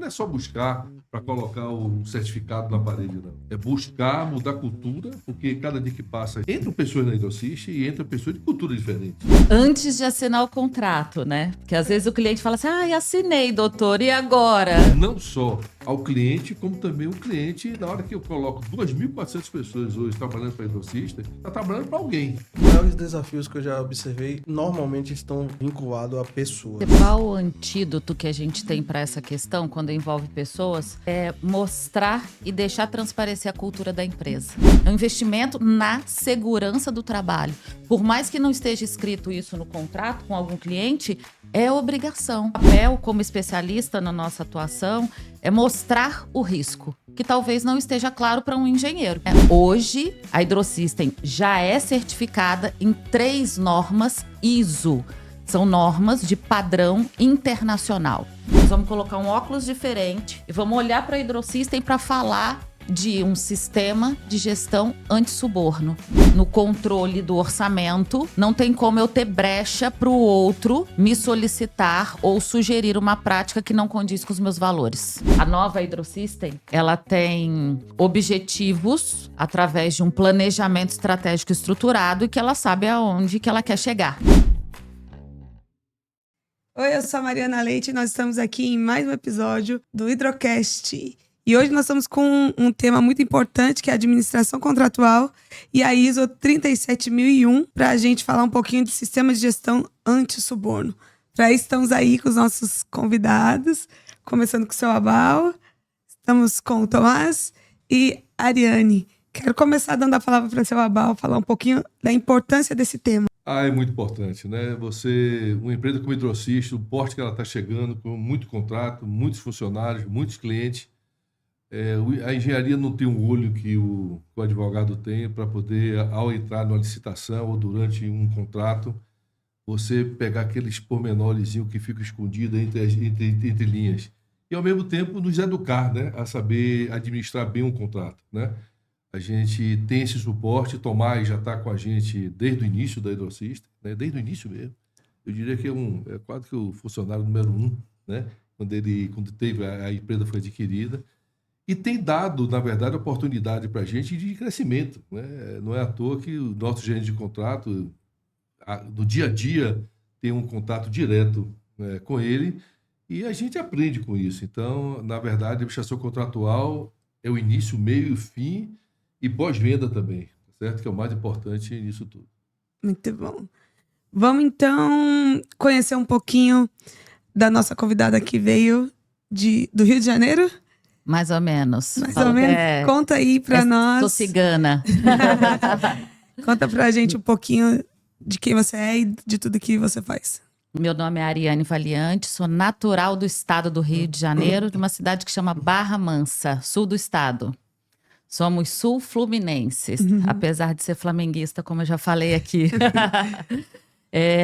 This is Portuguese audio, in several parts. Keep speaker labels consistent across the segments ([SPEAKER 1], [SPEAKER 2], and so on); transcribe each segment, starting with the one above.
[SPEAKER 1] não é só buscar para colocar o certificado na parede, não. É buscar mudar a cultura, porque cada dia que passa, entram pessoas na Hidrosist e entram pessoas de cultura diferente.
[SPEAKER 2] Antes de assinar o contrato, né? Porque às vezes o cliente fala assim, assinei, doutor, e agora?
[SPEAKER 1] Não só ao cliente, como também o cliente, na hora que eu coloco 2.400 pessoas hoje trabalhando para a Hidrosist, está trabalhando para alguém.
[SPEAKER 3] Os maiores desafios que eu já observei normalmente estão vinculados à pessoa.
[SPEAKER 2] Qual o antídoto que a gente tem para essa questão, quando envolve pessoas, é mostrar e deixar transparecer a cultura da empresa. É um investimento na segurança do trabalho. Por mais que não esteja escrito isso no contrato com algum cliente, é obrigação. O papel como especialista na nossa atuação é mostrar o risco, que talvez não esteja claro para um engenheiro. Hoje, a Hidrosystem já é certificada em 3 normas ISO. São normas de padrão internacional. Nós vamos colocar um óculos diferente e vamos olhar para a Hidrosystem para falar de um sistema de gestão antissuborno. No controle do orçamento, não tem como eu ter brecha para o outro me solicitar ou sugerir uma prática que não condiz com os meus valores. A nova Hidrosystem, ela tem objetivos através de um planejamento estratégico estruturado e que ela sabe aonde que ela quer chegar.
[SPEAKER 4] Oi, eu sou a Mariana Leite e nós estamos aqui em mais um episódio do Hidrocast. E hoje nós estamos com um tema muito importante, que é a administração contratual e a ISO 37001, para a gente falar um pouquinho de sistema de gestão anti-suborno. Para isso estamos aí com os nossos convidados, começando com o seu Abal, estamos com o Tomás e a Ariane. Quero começar dando a palavra para o seu Abal, falar um pouquinho da importância desse tema.
[SPEAKER 1] É muito importante, né? Uma empresa como a Hidrosist, o porte que ela está chegando, com muito contrato, muitos funcionários, muitos clientes, a engenharia não tem um olho que o advogado tem para poder, ao entrar numa licitação ou durante um contrato, você pegar aqueles pormenores que ficam escondidos entre linhas. E, ao mesmo tempo, nos educar, né? A saber administrar bem um contrato, né? A gente tem esse suporte. Tomás já está com a gente desde o início da Hidrosist, né? Desde o início mesmo. Eu diria que é quase que o funcionário número 1, né? Quando a empresa foi adquirida. E tem dado, na verdade, oportunidade para a gente de crescimento, né? Não é à toa que o nosso gerente de contrato, no dia a dia, tem um contato direto, né, com ele, e a gente aprende com isso. Então, na verdade, a administração contratual é o início, meio e fim, e pós-venda também, certo? Que é o mais importante nisso tudo.
[SPEAKER 4] Muito bom. Vamos, então, conhecer um pouquinho da nossa convidada que veio do Rio de Janeiro?
[SPEAKER 2] Mais ou menos.
[SPEAKER 4] Mais ou menos. Conta aí pra nós.
[SPEAKER 2] Sou cigana.
[SPEAKER 4] Conta pra gente um pouquinho de quem você é e de tudo que você faz.
[SPEAKER 2] Meu nome é Ariane Valiante, sou natural do estado do Rio de Janeiro, de uma cidade que chama Barra Mansa, sul do estado. Somos sul-fluminenses, apesar de ser flamenguista, como eu já falei aqui.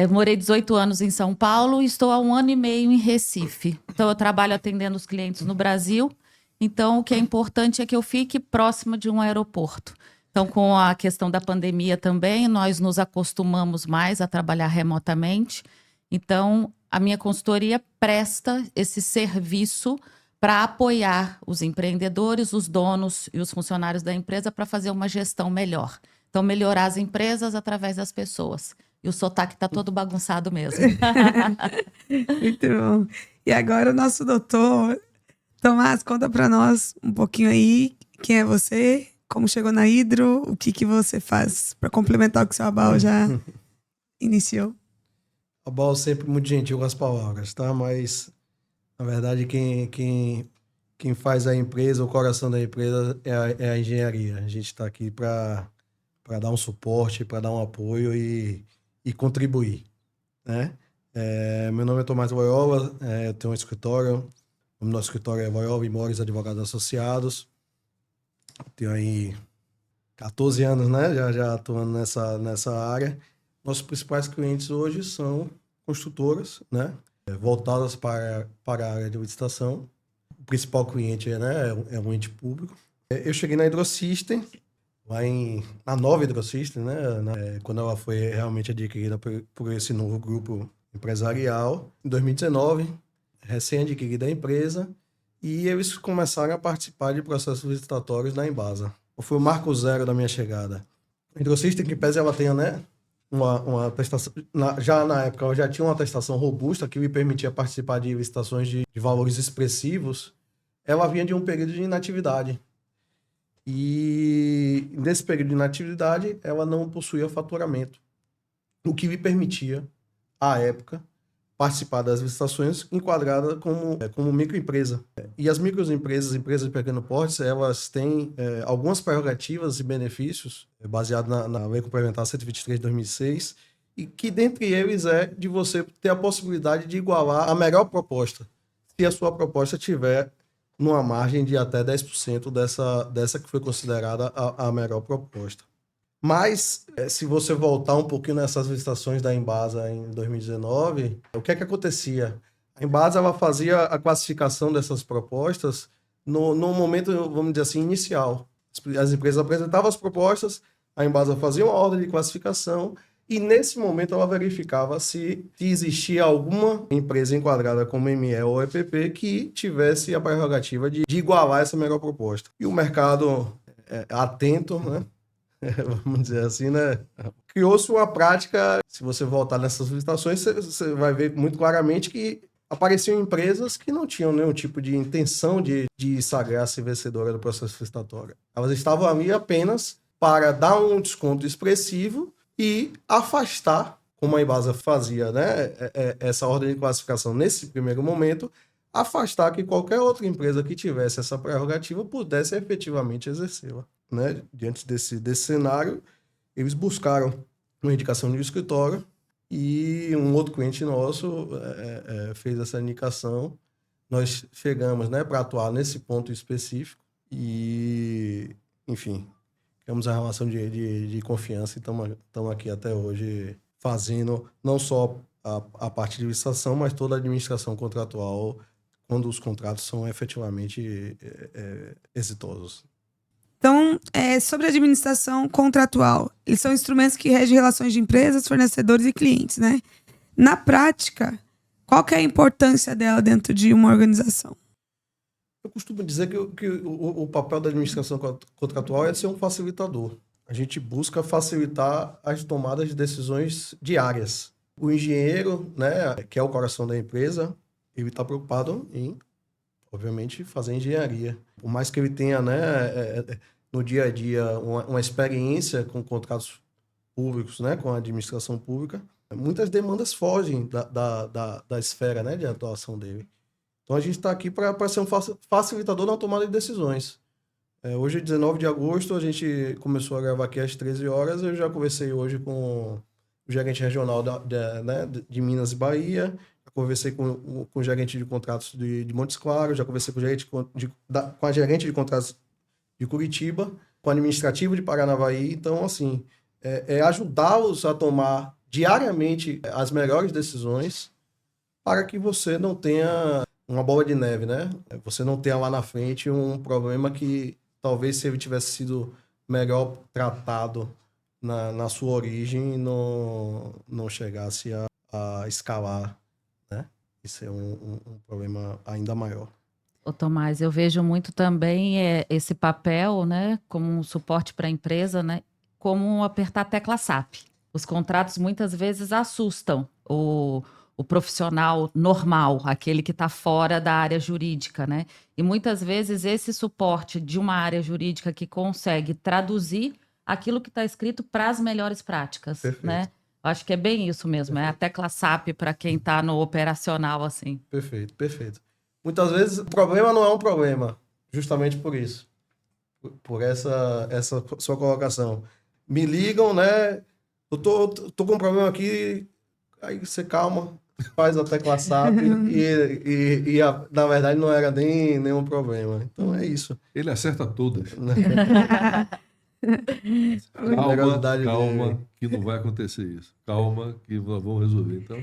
[SPEAKER 2] Morei 18 anos em São Paulo e estou há 1 ano e meio em Recife. Então, eu trabalho atendendo os clientes no Brasil. Então, o que é importante é que eu fique próximo de um aeroporto. Então, com a questão da pandemia também, nós nos acostumamos mais a trabalhar remotamente. Então, a minha consultoria presta esse serviço para apoiar os empreendedores, os donos e os funcionários da empresa para fazer uma gestão melhor. Então, melhorar as empresas através das pessoas. E o sotaque está todo bagunçado mesmo.
[SPEAKER 4] Muito bom. E agora o nosso doutor... Tomás, conta para nós um pouquinho aí quem é você, como chegou na Hidro, o que você faz para complementar o que o seu Abal já iniciou.
[SPEAKER 3] Abal sempre muito gentil com as palavras, tá? Mas, na verdade, quem faz a empresa, o coração da empresa é a engenharia. A gente está aqui para dar um suporte, para dar um apoio e contribuir, né? Meu nome é Tomás Loyola, eu tenho um escritório. O nosso escritório é Loyola e Mores Advogados Associados. Tenho aí 14 anos, né? Já atuando nessa área. Nossos principais clientes hoje são construtoras, né? Voltadas para a área de licitação. O principal cliente, né, é um ente público. Eu cheguei na Hidrosystem, na nova Hidrosystem, né? Quando ela foi realmente adquirida por esse novo grupo empresarial. Em 2019... recém-adquirida a empresa, e eles começaram a participar de processos licitatórios na Embasa. Foi o marco zero da minha chegada. A Hidrosystem, que pese ela tenha, né, uma atestação, já na época ela já tinha uma atestação robusta que me permitia participar de licitações de valores expressivos, ela vinha de um período de inatividade. E nesse período de inatividade, ela não possuía faturamento, o que me permitia, à época, participar das licitações enquadrada como microempresa. E as microempresas, empresas de pequeno porte, elas têm algumas prerrogativas e benefícios baseados na Lei Complementar 123 de 2006, e que dentre eles é de você ter a possibilidade de igualar a melhor proposta, se a sua proposta tiver numa margem de até 10% dessa que foi considerada a melhor proposta. Mas, se você voltar um pouquinho nessas licitações da Embasa em 2019, o que é que acontecia? A Embasa ela fazia a classificação dessas propostas no momento, vamos dizer assim, inicial. As empresas apresentavam as propostas, a Embasa fazia uma ordem de classificação e, nesse momento, ela verificava se existia alguma empresa enquadrada como ME ou EPP que tivesse a prerrogativa de igualar essa melhor proposta. E o mercado atento, né? Vamos dizer assim, né? Criou-se uma prática, se você voltar nessas licitações, você vai ver muito claramente que apareciam empresas que não tinham nenhum tipo de intenção de sagrar-se vencedora do processo licitatório. Elas estavam ali apenas para dar um desconto expressivo e afastar, como a Embasa fazia, né? Essa ordem de classificação nesse primeiro momento, afastar que qualquer outra empresa que tivesse essa prerrogativa pudesse efetivamente exercê-la. Né? Diante desse cenário, eles buscaram uma indicação de um escritório e um outro cliente nosso fez essa indicação. Nós chegamos, né, para atuar nesse ponto específico e, enfim, temos a relação de confiança e estamos aqui até hoje fazendo não só a parte de licitação, mas toda a administração contratual quando os contratos são efetivamente exitosos.
[SPEAKER 4] Então, sobre a administração contratual, eles são instrumentos que regem relações de empresas, fornecedores e clientes, né? Na prática, qual que é a importância dela dentro de uma organização?
[SPEAKER 3] Eu costumo dizer que o papel da administração contratual é ser um facilitador. A gente busca facilitar as tomadas de decisões diárias. O engenheiro, né, que é o coração da empresa, ele está preocupado em, obviamente, fazer engenharia. Por mais que ele tenha, né, no dia a dia uma experiência com contratos públicos, né, com a administração pública, muitas demandas fogem da esfera, né, de atuação dele. Então a gente está aqui para ser um facilitador na tomada de decisões. Hoje é 19 de agosto, a gente começou a gravar aqui às 13 horas, eu já conversei hoje com o gerente regional de Minas e Bahia, conversei com o gerente de contratos de Montes Claros, já conversei com a gerente de contratos de Curitiba, com o administrativo de Paranavaí. Então, assim, ajudá-los a tomar diariamente as melhores decisões para que você não tenha uma bola de neve, né? Você não tenha lá na frente um problema que talvez, se ele tivesse sido melhor tratado na sua origem, não chegasse a escalar. Isso é um problema ainda maior.
[SPEAKER 2] Ô, Tomás, eu vejo muito também esse papel, né, como um suporte para a empresa, né, como apertar a tecla SAP. Os contratos muitas vezes assustam o profissional normal, aquele que está fora da área jurídica, né? E muitas vezes esse suporte de uma área jurídica que consegue traduzir aquilo que está escrito para as melhores práticas,
[SPEAKER 3] Perfeito.
[SPEAKER 2] Né? Acho que é bem isso mesmo, é a tecla SAP para quem está no operacional, assim.
[SPEAKER 3] Perfeito, perfeito. Muitas vezes o problema não é um problema, justamente por isso. Por essa sua colocação. Me ligam, né? Eu tô com um problema aqui, aí você calma, faz a tecla SAP e na verdade não era nenhum problema. Então é isso.
[SPEAKER 1] Ele acerta todas.
[SPEAKER 3] Calma,
[SPEAKER 1] Calma, que não vai acontecer isso. Calma, que nós vamos resolver. Então,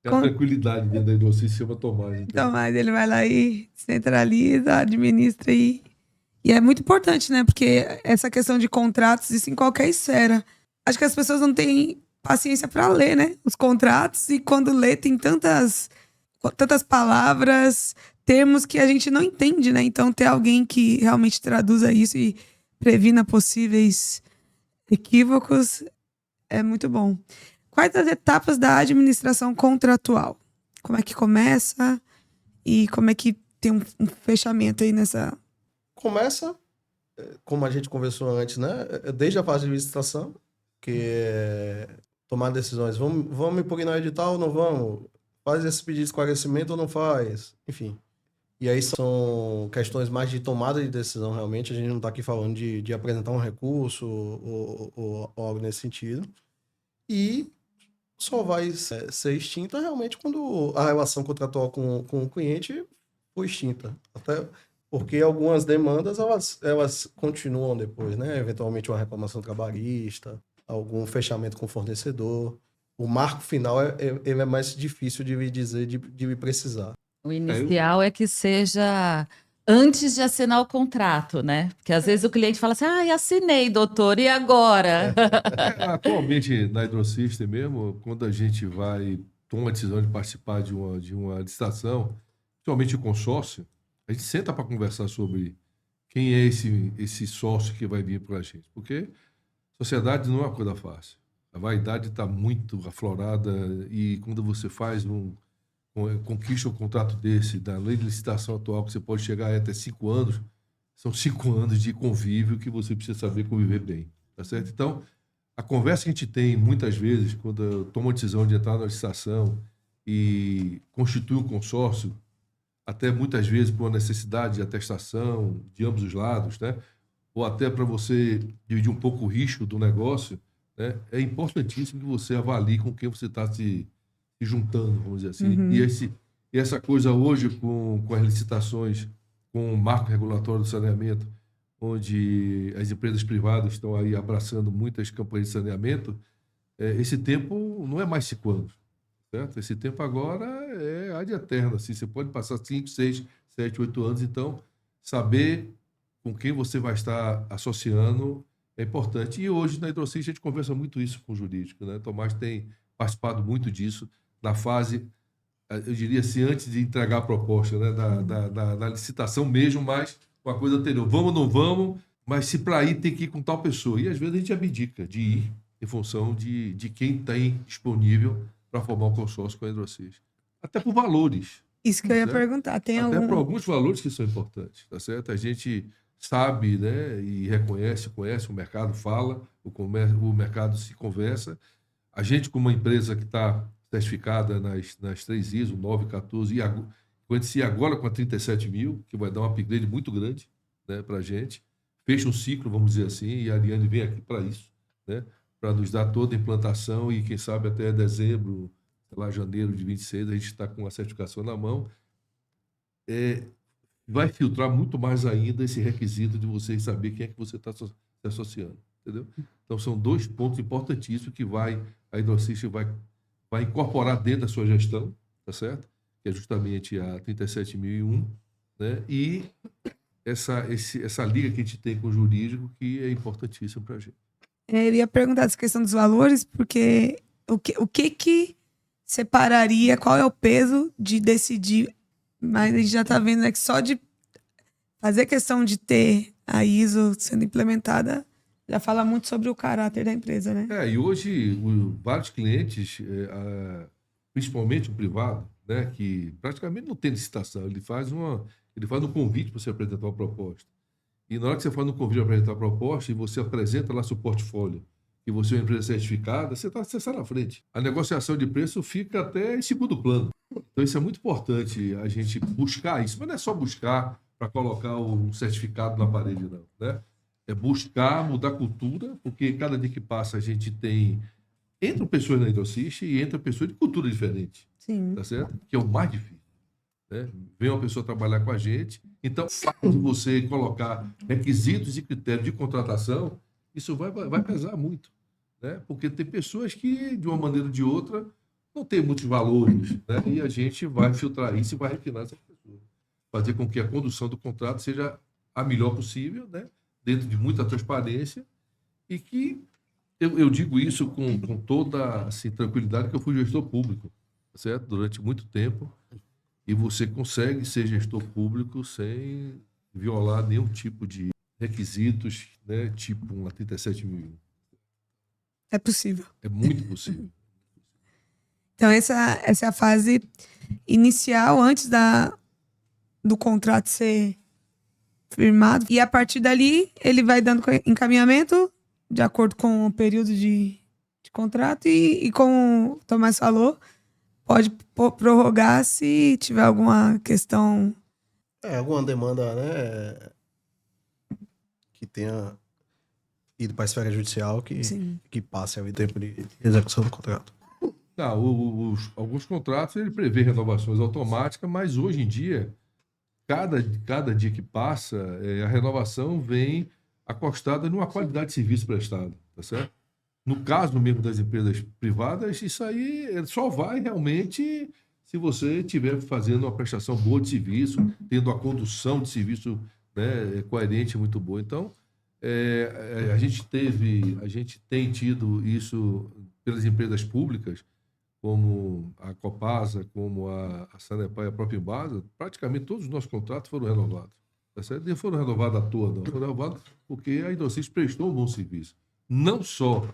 [SPEAKER 1] a tranquilidade dentro da Hidrosystem se chama Tomás. Então.
[SPEAKER 4] Tomás, ele vai lá e centraliza, administra e é muito importante, né? Porque essa questão de contratos, isso em qualquer esfera. Acho que as pessoas não têm paciência para ler, né? Os contratos, e quando lê tem tantas palavras, termos que a gente não entende, né? Então, ter alguém que realmente traduza isso e previna possíveis equívocos é muito bom. Quais as etapas da administração contratual? Como é que começa e como é que tem um fechamento aí nessa...
[SPEAKER 3] Começa, como a gente conversou antes, né? Desde a fase de licitação, que é tomar decisões. Vamos impugnar o edital ou não vamos? Faz esse pedido de esclarecimento ou não faz? Enfim. E aí são questões mais de tomada de decisão, realmente. A gente não está aqui falando de apresentar um recurso ou algo nesse sentido. E só vai ser extinta realmente quando a relação contratual com o cliente for extinta. Até porque algumas demandas, elas continuam depois, né? Eventualmente uma reclamação trabalhista, algum fechamento com o fornecedor. O marco final ele é mais difícil de me dizer, de me precisar.
[SPEAKER 2] O inicial é que seja antes de assinar o contrato, né? Porque às vezes o cliente fala assim, assinei, doutor, e agora?
[SPEAKER 1] Atualmente, na Hidrosystem mesmo, quando a gente toma a decisão de participar de uma licitação, principalmente o consórcio, a gente senta para conversar sobre quem é esse sócio que vai vir para a gente. Porque sociedade não é uma coisa fácil. A vaidade está muito aflorada e quando você conquista um contrato desse, da lei de licitação atual, que você pode chegar até 5 anos, são 5 anos de convívio que você precisa saber conviver bem, tá certo? Então, a conversa que a gente tem muitas vezes, quando eu tomo a decisão de entrar na licitação e constitui um consórcio, até muitas vezes por uma necessidade de atestação de ambos os lados, né? Ou até para você dividir um pouco o risco do negócio, né? É importantíssimo que você avalie com quem você está se juntando, vamos dizer assim.
[SPEAKER 4] Uhum.
[SPEAKER 1] E essa coisa hoje com as licitações, com o marco regulatório do saneamento, onde as empresas privadas estão aí abraçando muitas campanhas de saneamento, esse tempo não é mais 5 anos, certo? Esse tempo agora é ad eterno, assim, você pode passar 5, 6, 7, 8 anos, então saber com quem você vai estar associando é importante. E hoje na Hidrosystem a gente conversa muito isso com o jurídico, né? Tomás tem participado muito disso na fase, eu diria assim, antes de entregar a proposta, né? Da licitação mesmo, mas uma coisa anterior. Vamos ou não vamos, mas se para ir tem que ir com tal pessoa. E às vezes a gente abdica de ir em função de quem tem disponível para formar um consórcio com a Hidrosystem. Até por valores.
[SPEAKER 4] Isso que eu ia
[SPEAKER 1] certo?
[SPEAKER 4] perguntar. Tem
[SPEAKER 1] Até
[SPEAKER 4] algum...
[SPEAKER 1] por alguns valores que são importantes, tá certo? A gente sabe, né, e reconhece, conhece, o mercado fala, o mercado se conversa. A gente, como uma empresa que está certificada nas 3 ISO, 9, 14, e conheci agora com a 37.000, que vai dar um upgrade muito grande, né, para a gente. Fecha um ciclo, vamos dizer assim, e a Ariane vem aqui para isso, né, para nos dar toda a implantação e, quem sabe, até dezembro, sei lá, janeiro de 26, a gente está com a certificação na mão. Vai filtrar muito mais ainda esse requisito de você saber quem é que você está se associando, entendeu? Então, são 2 pontos importantíssimos que a Hidrosystem vai incorporar dentro da sua gestão, tá certo? Que é justamente a 37.001, né? E essa liga que a gente tem com o jurídico, que é importantíssima para a gente.
[SPEAKER 4] Eu ia perguntar essa questão dos valores, porque o que separaria, qual é o peso de decidir, mas a gente já está vendo, né, que só de fazer questão de ter a ISO sendo implementada já fala muito sobre o caráter da empresa, né?
[SPEAKER 1] E hoje vários clientes, principalmente o privado, né, que praticamente não tem licitação, ele faz um convite para você apresentar uma proposta. E na hora que você faz um convite para apresentar a proposta e você apresenta lá seu portfólio, e você é uma empresa certificada, você sai na frente. A negociação de preço fica até em segundo plano. Então isso é muito importante, a gente buscar isso, mas não é só buscar para colocar um certificado na parede, não, né? É buscar mudar a cultura, porque cada dia que passa a gente entram pessoas na Hidrosystem e entram pessoas de cultura diferente.
[SPEAKER 4] Sim.
[SPEAKER 1] Tá certo? Que é o mais difícil, né? Vem uma pessoa trabalhar com a gente, então o fato de você colocar requisitos e critérios de contratação, isso vai pesar muito, né? Porque tem pessoas que, de uma maneira ou de outra, não tem muitos valores, né? E a gente vai filtrar isso e vai refinar essas pessoas. Fazer com que a condução do contrato seja a melhor possível, né? Dentro de muita transparência, e que eu digo isso com toda assim, tranquilidade, que eu fui gestor público, certo? Durante muito tempo, e você consegue ser gestor público sem violar nenhum tipo de requisitos, né, tipo uma 37.000.
[SPEAKER 4] É possível.
[SPEAKER 1] É muito possível.
[SPEAKER 4] Então, essa é a fase inicial, antes do contrato ser firmado. E a partir dali, ele vai dando encaminhamento de acordo com o período de contrato. E como o Tomás falou, pode prorrogar se tiver alguma questão.
[SPEAKER 3] Alguma demanda, né, que tenha ido para a esfera judicial que passe o tempo de execução do contrato.
[SPEAKER 1] Alguns contratos ele prevê renovações automáticas, mas hoje em dia, cada dia que passa, a renovação vem acostada numa qualidade de serviço prestado, tá certo? No caso mesmo das empresas privadas, isso aí só vai realmente se você estiver fazendo uma prestação boa de serviço, tendo a condução de serviço, né, coerente, muito boa. Então, a gente tem tido isso pelas empresas públicas, como a Copasa, como a Sanepar e a própria Embasa. Praticamente todos os nossos contratos foram renovados. Tá certo? Não foram renovados à toa, não. Foram renovados porque a Hidrocis prestou um bom serviço. Não só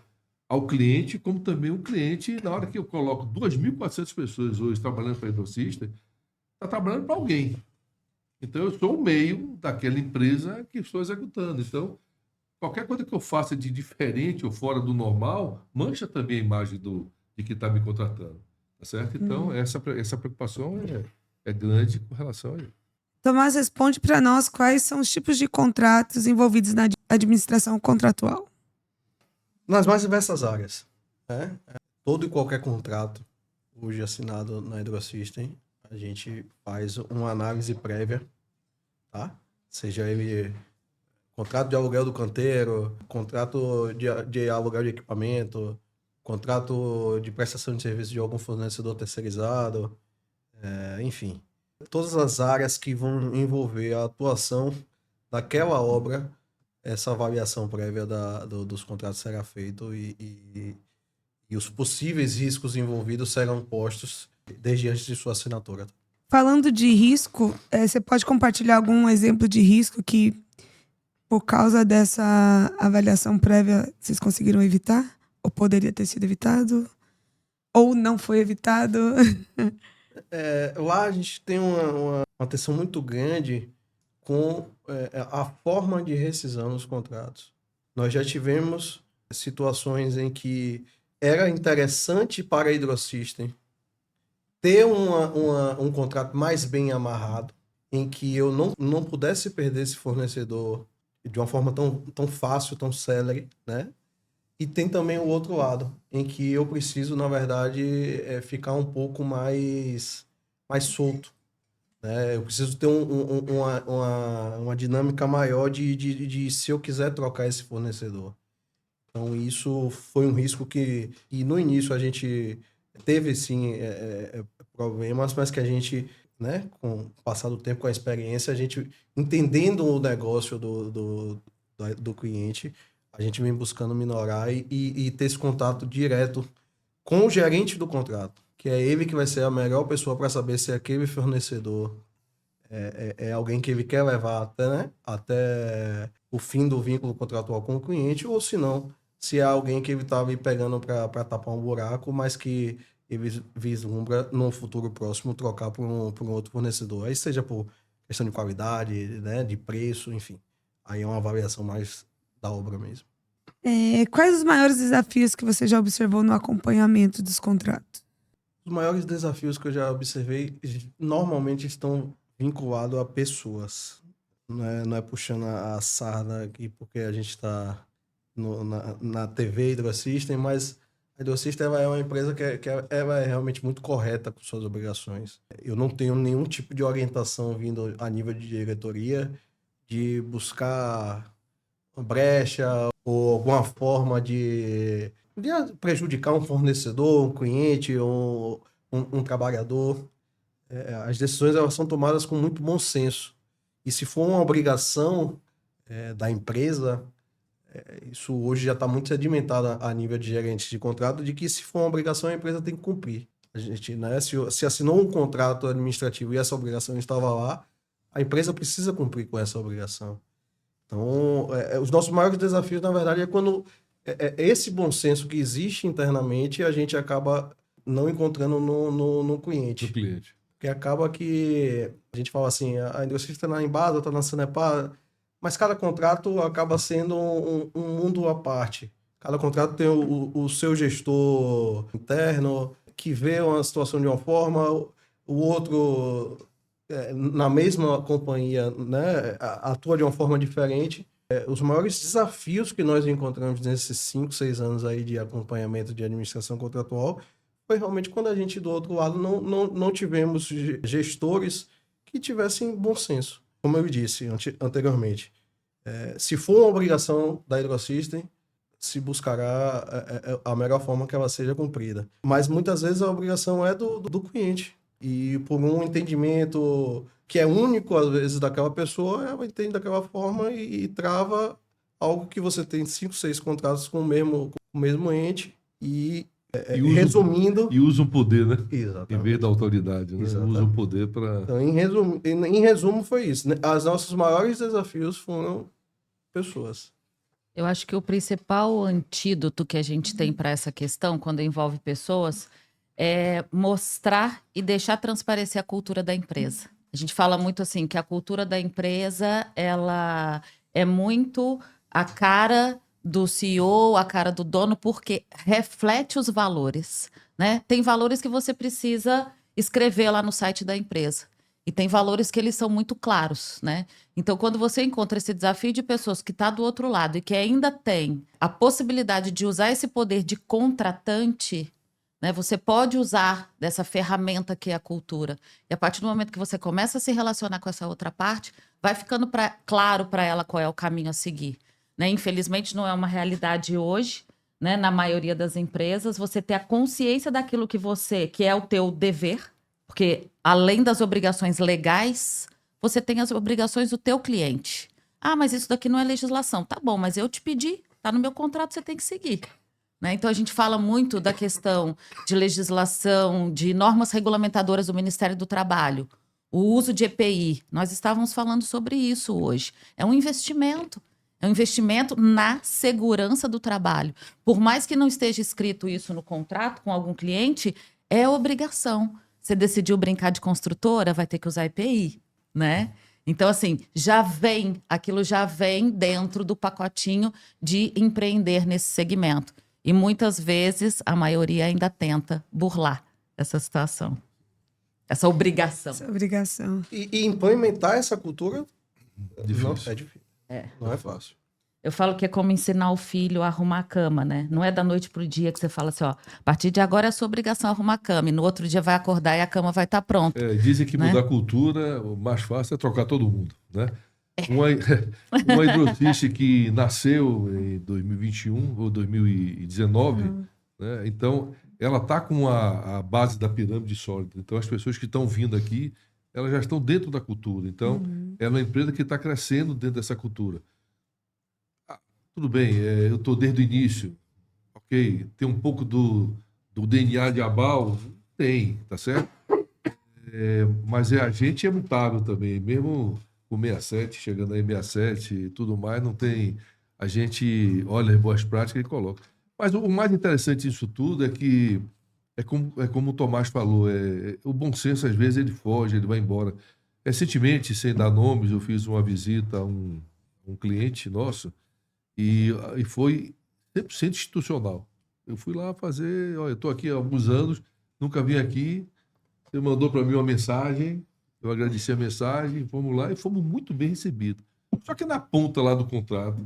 [SPEAKER 1] ao cliente, como também o cliente, na hora que eu coloco 2.400 pessoas hoje trabalhando para a Hidrocis, está trabalhando para alguém. Então, eu sou o meio daquela empresa que estou executando. Então, qualquer coisa que eu faça de diferente ou fora do normal, mancha também a imagem de quem está me contratando. Tá certo? Então, essa preocupação é grande com relação a isso.
[SPEAKER 4] Tomás, responde para nós quais são os tipos de contratos envolvidos na administração contratual.
[SPEAKER 3] Nas mais diversas áreas. Né? Todo e qualquer contrato hoje assinado na Hidrosystem, a gente faz uma análise prévia, tá? Seja ele contrato de aluguel do canteiro, contrato de aluguel de equipamento, contrato de prestação de serviço de algum fornecedor terceirizado, enfim. Todas as áreas que vão envolver a atuação daquela obra, essa avaliação prévia dos contratos será feita e os possíveis riscos envolvidos serão postos desde antes de sua assinatura.
[SPEAKER 4] Falando de risco, você pode compartilhar algum exemplo de risco que, por causa dessa avaliação prévia, vocês conseguiram evitar? Ou poderia ter sido evitado? Ou não foi evitado?
[SPEAKER 3] Lá a gente tem uma atenção muito grande com a forma de rescisão dos contratos. Nós já tivemos situações em que era interessante para a Hidrosystem ter um contrato mais bem amarrado, em que eu não pudesse perder esse fornecedor de uma forma tão fácil, tão célere, né? E tem também o outro lado, em que eu preciso, na verdade, ficar um pouco mais solto. Né? Eu preciso ter uma dinâmica maior de se eu quiser trocar esse fornecedor. Então, isso foi um risco que no início a gente teve, sim, problemas, mas que a gente, né, com o passar do tempo, com a experiência, a gente, entendendo o negócio do cliente, a gente vem buscando minorar e ter esse contato direto com o gerente do contrato, que é ele que vai ser a melhor pessoa para saber se aquele fornecedor é alguém que ele quer levar até o fim do vínculo contratual com o cliente, ou se não, se é alguém que ele está ali pegando para tapar um buraco, mas que ele vislumbra no futuro próximo trocar por um outro fornecedor. Aí seja por questão de qualidade, né, de preço, enfim. Aí é uma avaliação mais da obra mesmo.
[SPEAKER 4] Quais os maiores desafios que você já observou no acompanhamento dos contratos?
[SPEAKER 3] Os maiores desafios que eu já observei normalmente estão vinculados a pessoas. Não é puxando a sarna aqui porque a gente está na TV Hidrosystem, mas a Hidrosystem é uma empresa que ela é realmente muito correta com suas obrigações. Eu não tenho nenhum tipo de orientação vindo a nível de diretoria de buscar brecha ou alguma forma de prejudicar um fornecedor, um cliente ou um trabalhador. As decisões elas são tomadas com muito bom senso. E se for uma obrigação da empresa, isso hoje já está muito sedimentado a nível de gerente de contrato, de que se for uma obrigação a empresa tem que cumprir. A gente, né, se assinou um contrato administrativo e essa obrigação estava lá, a empresa precisa cumprir com essa obrigação. Então, os nossos maiores desafios, na verdade, é quando esse bom senso que existe internamente a gente acaba não encontrando no cliente.
[SPEAKER 1] Do cliente.
[SPEAKER 3] Porque acaba que a gente fala assim, a indústria está na Embasa, está na Sanepar, mas cada contrato acaba sendo um mundo à parte. Cada contrato tem o seu gestor interno, que vê uma situação de uma forma, o outro, na mesma companhia, né, atua de uma forma diferente. Os maiores desafios que nós encontramos nesses 5, 6 anos aí de acompanhamento de administração contratual foi realmente quando a gente, do outro lado, não tivemos gestores que tivessem bom senso. Como eu disse anteriormente, se for uma obrigação da Hidrosystem, se buscará a melhor forma que ela seja cumprida. Mas muitas vezes a obrigação é do cliente. E por um entendimento que é único, às vezes, daquela pessoa, ela entende daquela forma e trava algo que você tem 5, 6 contratos com o mesmo ente e resumindo...
[SPEAKER 1] E usa o poder, né?
[SPEAKER 3] Exatamente.
[SPEAKER 1] Em vez da autoridade, né?
[SPEAKER 3] Exatamente.
[SPEAKER 1] Usa o poder para...
[SPEAKER 3] Então, em resumo, foi isso. Os nossos maiores desafios foram pessoas.
[SPEAKER 2] Eu acho que o principal antídoto que a gente tem para essa questão, quando envolve pessoas, é mostrar e deixar transparecer a cultura da empresa. A gente fala muito assim, que a cultura da empresa, ela é muito a cara do CEO, a cara do dono, porque reflete os valores, né? Tem valores que você precisa escrever lá no site da empresa. E tem valores que eles são muito claros, né? Então, quando você encontra esse desafio de pessoas que estão do outro lado e que ainda tem a possibilidade de usar esse poder de contratante, né? Você pode usar dessa ferramenta que é a cultura. E a partir do momento que você começa a se relacionar com essa outra parte, vai ficando claro para ela qual é o caminho a seguir, né? Infelizmente, não é uma realidade hoje, né? Na maioria das empresas, você ter a consciência daquilo que é o teu dever, porque além das obrigações legais, você tem as obrigações do teu cliente. Ah, mas isso daqui não é legislação. Tá bom, mas eu te pedi, tá no meu contrato, você tem que seguir. Né? Então, a gente fala muito da questão de legislação, de normas regulamentadoras do Ministério do Trabalho, o uso de EPI. Nós estávamos falando sobre isso hoje. É um investimento. É um investimento na segurança do trabalho. Por mais que não esteja escrito isso no contrato com algum cliente, é obrigação. Você decidiu brincar de construtora, vai ter que usar EPI, né? Então, assim, aquilo já vem dentro do pacotinho de empreender nesse segmento. E muitas vezes a maioria ainda tenta burlar essa situação, essa obrigação.
[SPEAKER 4] Essa obrigação.
[SPEAKER 3] E implementar essa cultura
[SPEAKER 1] Difícil.
[SPEAKER 3] não é difícil. Não é fácil.
[SPEAKER 2] Eu falo que é como ensinar o filho a arrumar a cama, né? Não é da noite pro dia que você fala assim, ó, a partir de agora é a sua obrigação arrumar a cama. E no outro dia vai acordar e a cama vai estar pronta.
[SPEAKER 1] Dizem que
[SPEAKER 2] né?
[SPEAKER 1] mudar a cultura, o mais fácil é trocar todo mundo, né? Uma Hidrosystem que nasceu em 2021 ou 2019, né? Então ela está com a base da pirâmide sólida. Então as pessoas que estão vindo aqui, elas já estão dentro da cultura. Então é uma empresa que está crescendo dentro dessa cultura. Tudo bem, eu estou desde o início, ok? Tem um pouco do DNA de Abal? Tem, tá certo? Mas a gente é mutável também, mesmo com 67, chegando aí 67 e tudo mais, não tem... A gente olha as boas práticas e coloca. Mas o mais interessante disso tudo é que, como o Tomás falou, o bom senso às vezes ele foge, ele vai embora. Recentemente, sem dar nomes, eu fiz uma visita a um cliente nosso, e foi 100% institucional. Eu fui lá fazer... Olha, eu estou aqui há alguns anos, nunca vim aqui. Você mandou para mim uma mensagem, eu agradeci a mensagem, fomos lá e fomos muito bem recebidos. Só que na ponta lá do contrato,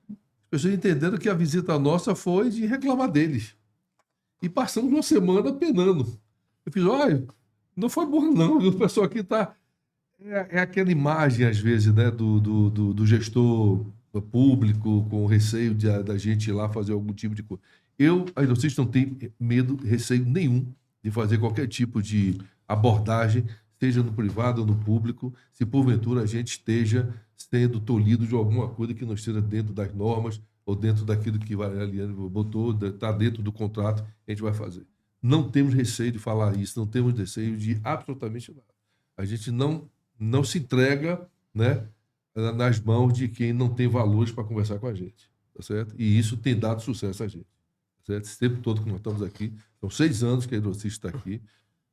[SPEAKER 1] as pessoas entenderam que a visita nossa foi de reclamar deles. E passamos uma semana penando. Eu fiz, olha, não foi bom não, o pessoal aqui está... É aquela imagem, às vezes, né, do gestor público, com receio da gente ir lá fazer algum tipo de coisa. A Hidrosystem não tem medo, receio nenhum de fazer qualquer tipo de abordagem, seja no privado ou no público, se porventura a gente esteja sendo tolhido de alguma coisa que não esteja dentro das normas ou dentro daquilo que a Eliane botou, está dentro do contrato, a gente vai fazer. não temos receio de falar isso, não temos receio de absolutamente nada. A gente não se entrega, né, nas mãos de quem não tem valores para conversar com a gente, tá certo? E isso tem dado sucesso a gente, tá certo? Esse tempo todo que nós estamos aqui, são 6 anos que a Hidrosys está aqui.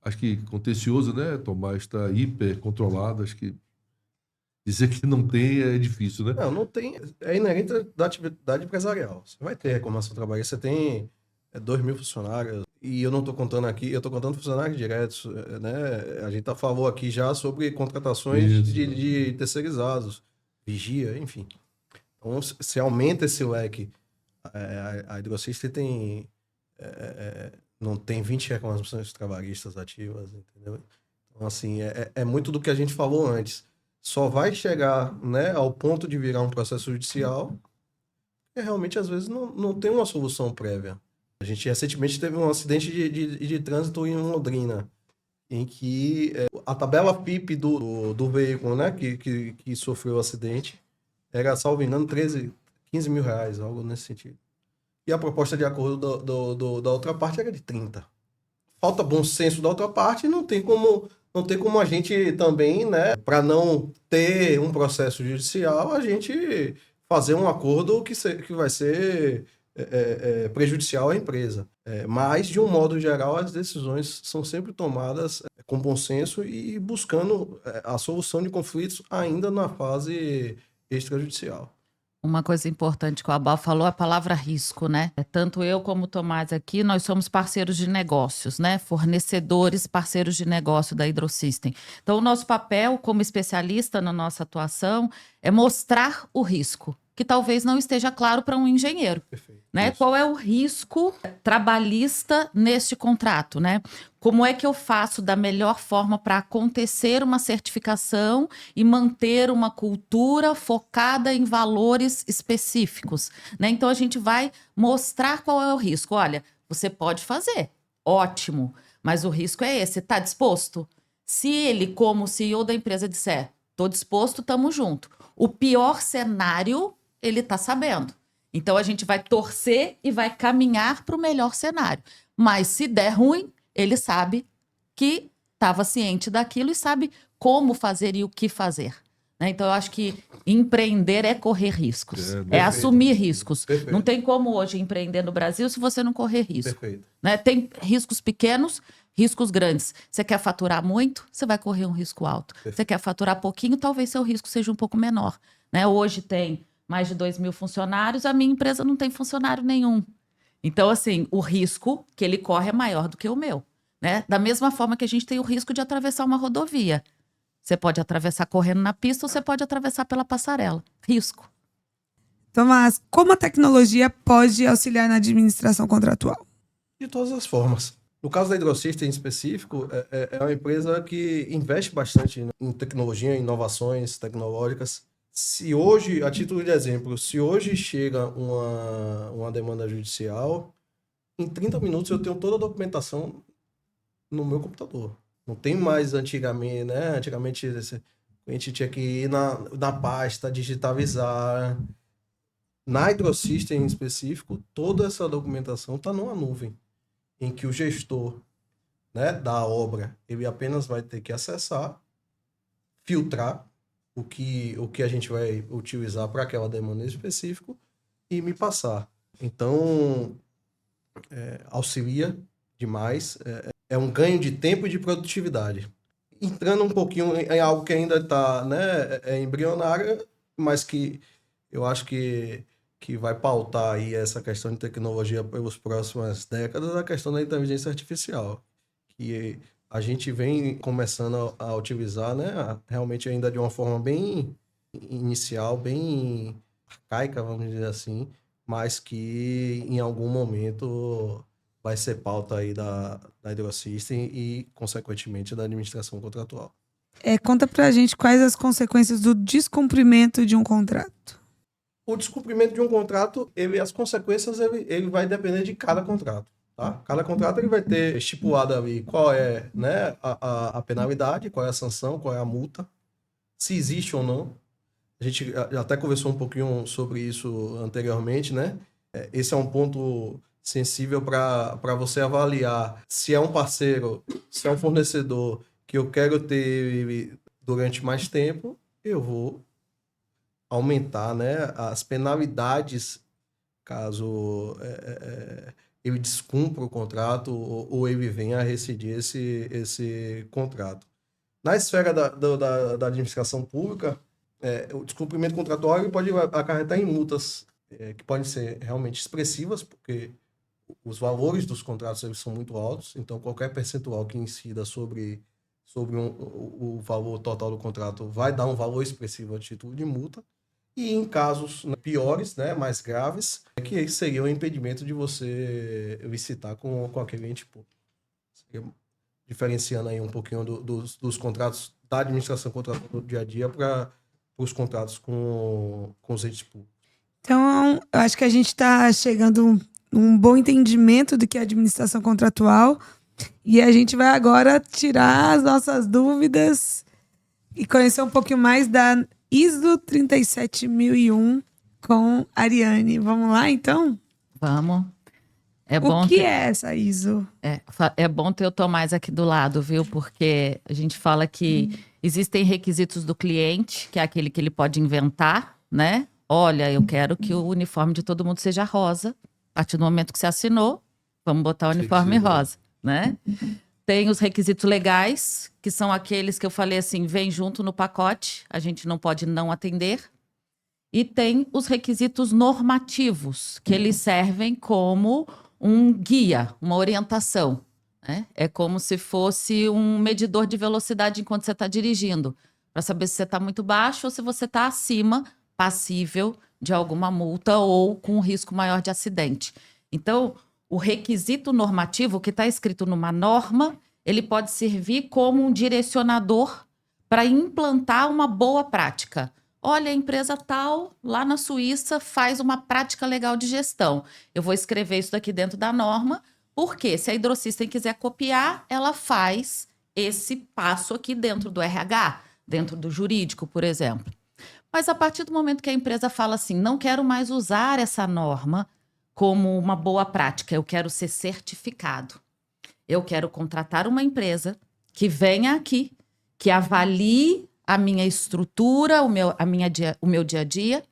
[SPEAKER 1] Acho que contencioso, né, Tomás, está hiper controlado, acho que dizer que não tem é difícil, né?
[SPEAKER 3] Não tem. É inerente da atividade empresarial. Você vai ter reclamação trabalhista, você tem 2.000 funcionários, e eu não estou contando aqui, eu estou contando funcionários diretos, né? A gente falou aqui já sobre contratações de terceirizados, vigia, enfim. Então, se aumenta esse leque, a Hidrosys tem não tem 20 reclamações trabalhistas ativas, entendeu? Então, assim, é muito do que a gente falou antes. Só vai chegar, né, ao ponto de virar um processo judicial porque realmente, às vezes, não tem uma solução prévia. A gente recentemente teve um acidente de trânsito em Londrina, em que a tabela FIP do veículo, né, que sofreu o acidente era, salvo engano, 15 mil reais, algo nesse sentido. E a proposta de acordo da outra parte era de 30. Falta bom senso da outra parte, não tem como a gente também, né, para não ter um processo judicial, a gente fazer um acordo que vai ser prejudicial à empresa. Mas, de um modo geral, as decisões são sempre tomadas com bom senso e buscando a solução de conflitos ainda na fase extrajudicial.
[SPEAKER 2] Uma coisa importante que o Abal falou, a palavra risco, né? Tanto eu como o Tomás aqui, nós somos parceiros de negócios, né? Fornecedores, parceiros de negócio da Hidrosystem. Então, o nosso papel como especialista na nossa atuação é mostrar o risco, que talvez não esteja claro para um engenheiro.
[SPEAKER 3] Perfeito.
[SPEAKER 2] Né?
[SPEAKER 3] Isso.
[SPEAKER 2] Qual é o risco trabalhista neste contrato, né? Como é que eu faço da melhor forma para acontecer uma certificação e manter uma cultura focada em valores específicos, né? Então a gente vai mostrar qual é o risco. Olha, você pode fazer, ótimo, mas o risco é esse. Está disposto? Se ele, como CEO da empresa, disser, estou disposto, estamos junto. O pior cenário, ele está sabendo. Então, a gente vai torcer e vai caminhar para o melhor cenário. Mas, se der ruim, ele sabe que estava ciente daquilo e sabe como fazer e o que fazer. Né? Então, eu acho que empreender é correr riscos. É assumir riscos.
[SPEAKER 3] Perfeito.
[SPEAKER 2] Não tem como hoje empreender no Brasil se você não correr risco.
[SPEAKER 3] Perfeito.
[SPEAKER 2] Né? Tem riscos pequenos, riscos grandes. Você quer faturar muito, você vai correr um risco alto.
[SPEAKER 3] Perfeito.
[SPEAKER 2] Você quer faturar pouquinho, talvez seu risco seja um pouco menor. Né? Hoje tem mais de 2.000 funcionários, a minha empresa não tem funcionário nenhum. Então, assim, o risco que ele corre é maior do que o meu. Né? Da mesma forma que a gente tem o risco de atravessar uma rodovia. Você pode atravessar correndo na pista ou você pode atravessar pela passarela. Risco.
[SPEAKER 4] Tomás, como a tecnologia pode auxiliar na administração contratual?
[SPEAKER 3] De todas as formas. No caso da Hidrosystem em específico, é uma empresa que investe bastante em tecnologia, em inovações tecnológicas. Se hoje, a título de exemplo, se hoje chega uma demanda judicial, em 30 minutos eu tenho toda a documentação no meu computador. Não tem mais antigamente, né? Antigamente a gente tinha que ir na pasta, digitalizar. Na Hidrosystem em específico, toda essa documentação está numa nuvem, em que o gestor, né, da obra, ele apenas vai ter que acessar, filtrar o que a gente vai utilizar para aquela demanda específica e me passar. Então, auxilia demais, é um ganho de tempo e de produtividade. Entrando um pouquinho em algo que ainda está, né, embrionário, mas que eu acho que vai pautar aí essa questão de tecnologia pelas próximas décadas, a questão da inteligência artificial, que a gente vem começando a utilizar, né, realmente ainda de uma forma bem inicial, bem arcaica, vamos dizer assim, mas que em algum momento vai ser pauta aí da Hidrosystem e, consequentemente, da administração contratual.
[SPEAKER 4] Conta pra gente quais as consequências do descumprimento de um contrato.
[SPEAKER 3] O descumprimento de um contrato, as consequências, ele vai depender de cada contrato. Tá? Cada contrato ele vai ter estipulado ali qual é, né, a penalidade, qual é a sanção, qual é a multa, se existe ou não. A gente até conversou um pouquinho sobre isso anteriormente, né? Esse é um ponto sensível para você avaliar se é um parceiro, se é um fornecedor que eu quero ter durante mais tempo, eu vou aumentar, né, as penalidades caso ele descumpra o contrato ou ele venha a rescindir esse contrato. Na esfera da administração pública, o descumprimento contratual ele pode acarretar em multas que podem ser realmente expressivas, porque os valores dos contratos eles são muito altos, então qualquer percentual que incida sobre o valor total do contrato vai dar um valor expressivo a título de multa. E em casos piores, né, mais graves, que seria o impedimento de você licitar com aquele ente público. Diferenciando aí um pouquinho dos contratos da administração contratual do dia a dia para os contratos com os entes públicos.
[SPEAKER 4] Então, eu acho que a gente está chegando a um bom entendimento do que é administração contratual e a gente vai agora tirar as nossas dúvidas e conhecer um pouquinho mais da ISO 37001 com Ariane. Vamos lá, então?
[SPEAKER 2] Vamos.
[SPEAKER 4] O que é essa ISO?
[SPEAKER 2] É bom ter o Tomás aqui do lado, viu? Porque a gente fala que existem requisitos do cliente, que é aquele que ele pode inventar, né? Olha, eu quero que o uniforme de todo mundo seja rosa. A partir do momento que você assinou, vamos botar o uniforme rosa, né? Tem os requisitos legais, que são aqueles que eu falei assim, vem junto no pacote, a gente não pode não atender. E tem os requisitos normativos, que eles servem como um guia, uma orientação, né? É como se fosse um medidor de velocidade enquanto você está dirigindo, para saber se você está muito baixo ou se você está acima, passível de alguma multa ou com um risco maior de acidente. Então, o requisito normativo que está escrito numa norma, ele pode servir como um direcionador para implantar uma boa prática. Olha, a empresa tal, lá na Suíça, faz uma prática legal de gestão. Eu vou escrever isso daqui dentro da norma, porque se a Hidrosystem quiser copiar, ela faz esse passo aqui dentro do RH, dentro do jurídico, por exemplo. Mas a partir do momento que a empresa fala assim, não quero mais usar essa norma como uma boa prática, eu quero ser certificado. Eu quero contratar uma empresa que venha aqui, que avalie a minha estrutura, o meu dia a dia,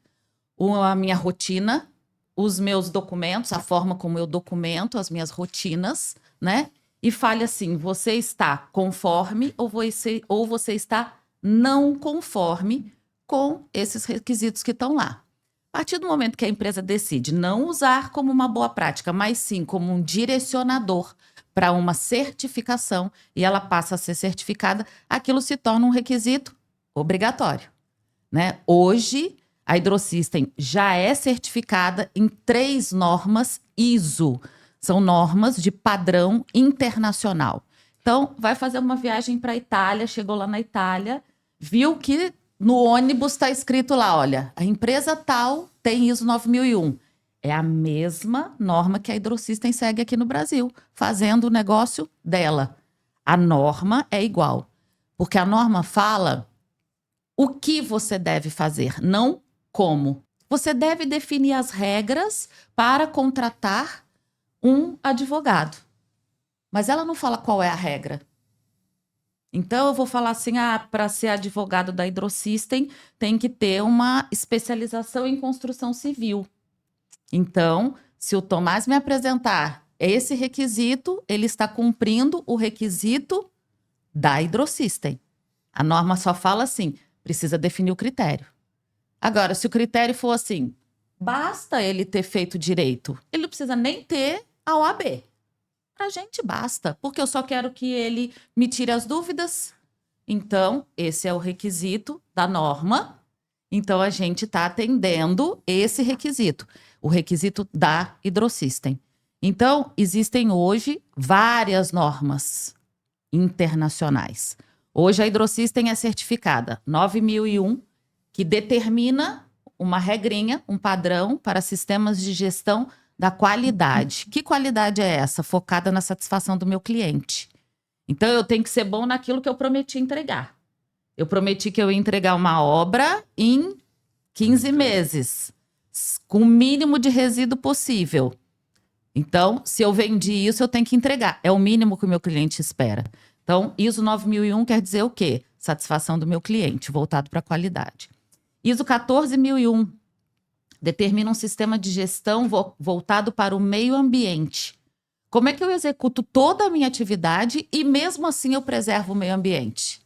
[SPEAKER 2] a minha rotina, os meus documentos, a forma como eu documento as minhas rotinas, né? E fale assim, você está conforme ou você está não conforme com esses requisitos que estão lá. A partir do momento que a empresa decide não usar como uma boa prática, mas sim como um direcionador para uma certificação e ela passa a ser certificada, aquilo se torna um requisito obrigatório, né? Hoje, a Hidrosystem já é certificada em 3 normas ISO. São normas de padrão internacional. Então, vai fazer uma viagem para a Itália, chegou lá na Itália, viu que no ônibus está escrito lá, olha, a empresa tal tem ISO 9001. É a mesma norma que a Hidrosystem segue aqui no Brasil, fazendo o negócio dela. A norma é igual, porque a norma fala o que você deve fazer, não como. Você deve definir as regras para contratar um advogado, mas ela não fala qual é a regra. Então, eu vou falar assim, para ser advogado da Hidrosystem, tem que ter uma especialização em construção civil. Então, se o Tomás me apresentar esse requisito, ele está cumprindo o requisito da Hidrosystem. A norma só fala assim, precisa definir o critério. Agora, se o critério for assim, basta ele ter feito direito, ele não precisa nem ter a OAB. Pra gente basta, porque eu só quero que ele me tire as dúvidas. Então, esse é o requisito da norma. Então, a gente está atendendo esse requisito, o requisito da Hidrosystem. Então, existem hoje várias normas internacionais. Hoje, a Hidrosystem é certificada 9001, que determina uma regrinha, um padrão para sistemas de gestão da qualidade. Que qualidade é essa? Focada na satisfação do meu cliente. Então, eu tenho que ser bom naquilo que eu prometi entregar. Eu prometi que eu ia entregar uma obra em 15 meses, com o mínimo de resíduo possível. Então, se eu vendi isso, eu tenho que entregar. É o mínimo que o meu cliente espera. Então, ISO 9001 quer dizer o quê? Satisfação do meu cliente, voltado para a qualidade. ISO 14001 determina um sistema de gestão voltado para o meio ambiente. Como é que eu executo toda a minha atividade e mesmo assim eu preservo o meio ambiente?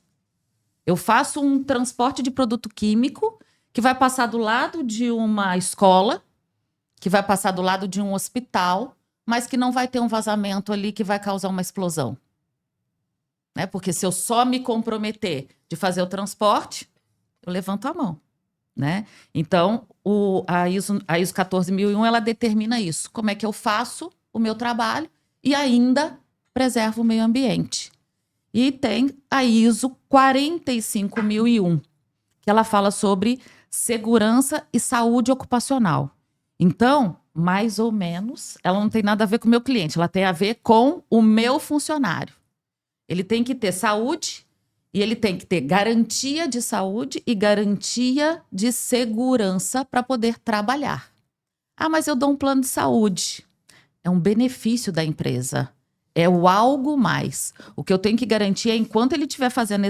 [SPEAKER 2] Eu faço um transporte de produto químico que vai passar do lado de uma escola, que vai passar do lado de um hospital, mas que não vai ter um vazamento ali que vai causar uma explosão. Né? Porque se eu só me comprometer de fazer o transporte, eu levanto a mão. Né? Então, a ISO 14001, ela determina isso. Como é que eu faço o meu trabalho e ainda preservo o meio ambiente. E tem a ISO 45001, que ela fala sobre segurança e saúde ocupacional. Então, mais ou menos, ela não tem nada a ver com o meu cliente, ela tem a ver com o meu funcionário. Ele tem que ter saúde e ele tem que ter garantia de saúde e garantia de segurança para poder trabalhar. Ah, mas eu dou um plano de saúde. É um benefício da empresa. É o algo mais. O que eu tenho que garantir é, enquanto ele estiver fazendo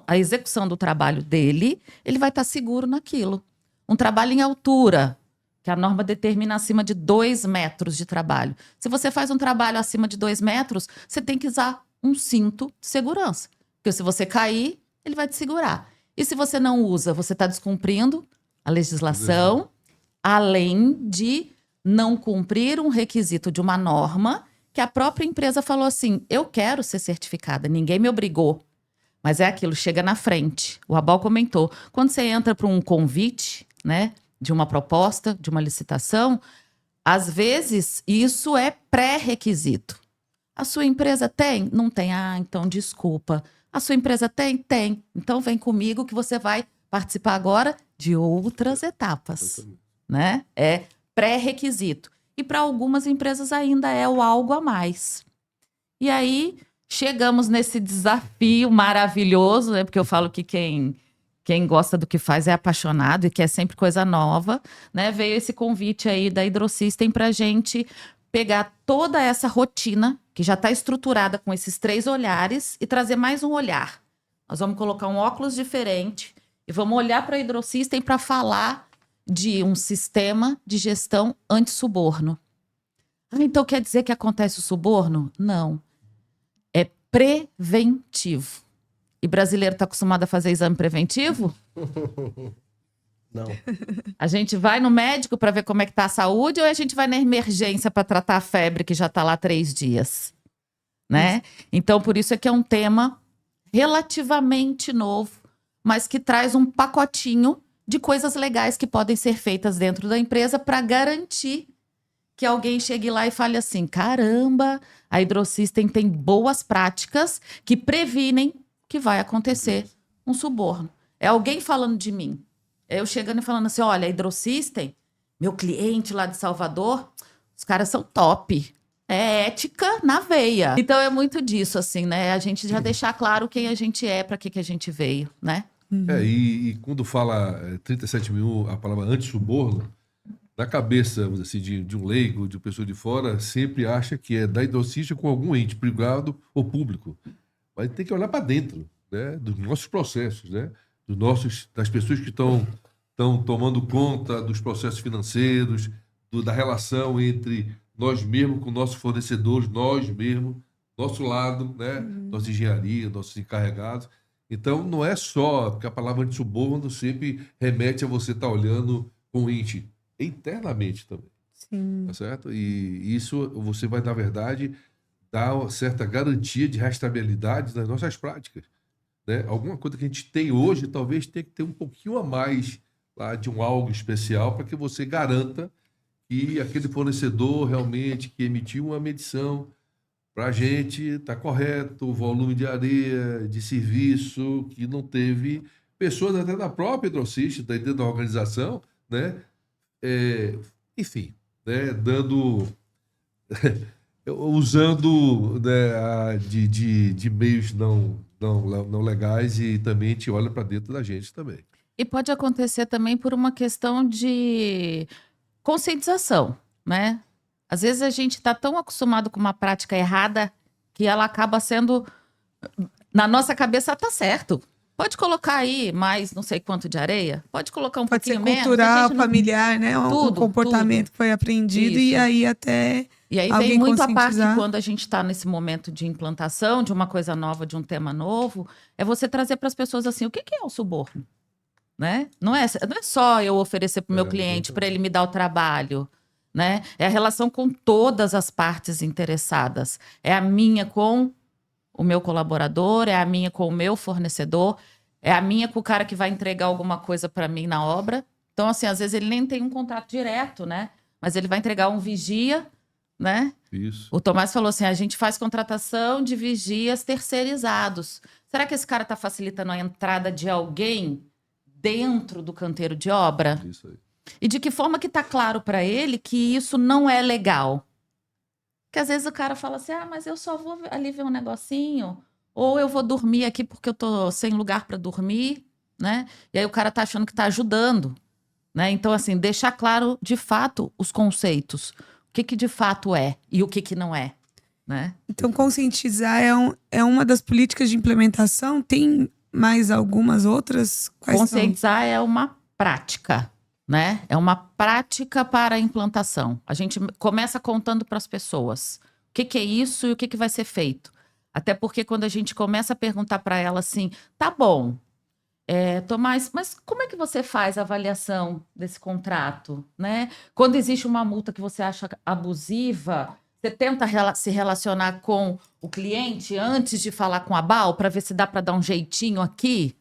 [SPEAKER 2] a execução do trabalho dele, ele vai estar seguro naquilo. Um trabalho em altura, que a norma determina acima de 2 metros de trabalho. Se você faz um trabalho acima de 2 metros, você tem que usar um cinto de segurança. Porque se você cair, ele vai te segurar. E se você não usa, você está descumprindo a legislação, além de não cumprir um requisito de uma norma que a própria empresa falou assim, eu quero ser certificada, ninguém me obrigou. Mas é aquilo, chega na frente. O Abal comentou, quando você entra para um convite, né, de uma proposta, de uma licitação, às vezes isso é pré-requisito. A sua empresa tem? Não tem. Ah, então desculpa. A sua empresa tem? Tem. Então vem comigo que você vai participar agora de outras etapas. Né? É pré-requisito. E para algumas empresas ainda é o algo a mais. E aí chegamos nesse desafio maravilhoso, né? Porque eu falo que quem gosta do que faz é apaixonado e quer sempre coisa nova, né? Veio esse convite aí da Hidrosystem para a gente pegar toda essa rotina que já está estruturada com esses 3 olhares e trazer mais um olhar. Nós vamos colocar um óculos diferente e vamos olhar para a Hidrosystem para falar de um sistema de gestão anti-suborno. Ah, então quer dizer que acontece o suborno? Não. É preventivo. E brasileiro está acostumado a fazer exame preventivo?
[SPEAKER 3] Não.
[SPEAKER 2] A gente vai no médico para ver como é que está a saúde ou a gente vai na emergência para tratar a febre que já está lá 3 dias? Né? Então, por isso é que é um tema relativamente novo, mas que traz um pacotinho de coisas legais que podem ser feitas dentro da empresa para garantir que alguém chegue lá e fale assim, caramba, a Hidrosystem tem boas práticas que previnem que vai acontecer um suborno. É alguém falando de mim. É eu chegando e falando assim, olha, a Hidrosystem, meu cliente lá de Salvador, os caras são top. É ética na veia. Então é muito disso, assim, né? A gente já deixar claro quem a gente é, para que a gente veio, né?
[SPEAKER 1] E quando fala 37.000, a palavra anti-suborno, na cabeça, vamos dizer assim, de um leigo, de uma pessoa de fora, sempre acha que é da Hidrosystem com algum ente privado ou público. Mas tem que olhar para dentro, né? Dos nossos processos, né? Das pessoas que estão tomando conta dos processos financeiros, da relação entre nós mesmos com nossos fornecedores, nós mesmos, nosso lado, né? Nossa engenharia, nossos encarregados. Então, não é só, porque a palavra anti-suborno sempre remete a você estar olhando com o ente internamente também.
[SPEAKER 4] Sim.
[SPEAKER 1] Tá certo? E isso você vai, na verdade, dar uma certa garantia de rastreabilidade nas nossas práticas. Né? Alguma coisa que a gente tem hoje, talvez tenha que ter um pouquinho a mais lá de um algo especial para que você garanta que aquele fornecedor realmente que emitiu uma medição para a gente está correto, o volume de areia, de serviço, que não teve pessoas até da própria Hidrosystem, dentro da organização, né? Enfim, né? Usando, né, de meios não legais e também a gente olha para dentro da gente também.
[SPEAKER 2] E pode acontecer também por uma questão de conscientização, né? Às vezes a gente está tão acostumado com uma prática errada que ela acaba sendo... Na nossa cabeça tá certo. Pode colocar aí mais não sei quanto de areia. Pode colocar um
[SPEAKER 4] Pode ser
[SPEAKER 2] pouquinho menos.
[SPEAKER 4] cultural,
[SPEAKER 2] A gente não-
[SPEAKER 4] familiar, né? Um
[SPEAKER 2] Tudo,
[SPEAKER 4] comportamento
[SPEAKER 2] tudo.
[SPEAKER 4] que foi aprendido e
[SPEAKER 2] Isso.
[SPEAKER 4] aí até
[SPEAKER 2] E aí
[SPEAKER 4] alguém
[SPEAKER 2] vem muito a parte
[SPEAKER 4] conscientizar.
[SPEAKER 2] quando a gente está nesse momento de implantação, de uma coisa nova, de um tema novo, é você trazer para as pessoas assim, o que que é o suborno? Né? Não é só eu oferecer para o meu cliente, para ele me dar o trabalho. Né? É a relação com todas as partes interessadas. É a minha com o meu colaborador, é a minha com o meu fornecedor, é a minha com o cara que vai entregar alguma coisa para mim na obra. Então, assim, às vezes ele nem tem um contrato direto, né? Mas ele vai entregar um vigia, né?
[SPEAKER 1] Isso.
[SPEAKER 2] O Tomás falou assim, a gente faz contratação de vigias terceirizados. Será que esse cara está facilitando a entrada de alguém dentro do canteiro de obra?
[SPEAKER 1] Isso aí.
[SPEAKER 2] E de que forma que está claro para ele que isso não é legal? Porque às vezes o cara fala assim, mas eu só vou ali ver um negocinho, ou eu vou dormir aqui porque eu tô sem lugar para dormir, né? E aí o cara tá achando que tá ajudando, né? Então, assim, deixar claro de fato os conceitos. O que de fato é e o que não é, né?
[SPEAKER 4] Então, conscientizar é uma das políticas de implementação. Tem mais algumas outras? Quais são?
[SPEAKER 2] Conscientizar é uma prática, né? É uma prática para a implantação. A gente começa contando para as pessoas o que é isso e o que vai ser feito. Até porque quando a gente começa a perguntar para ela assim, tá bom, Tomás, mas como é que você faz a avaliação desse contrato, né? Quando existe uma multa que você acha abusiva, você tenta se relacionar com o cliente antes de falar com a BAL para ver se dá para dar um jeitinho aqui?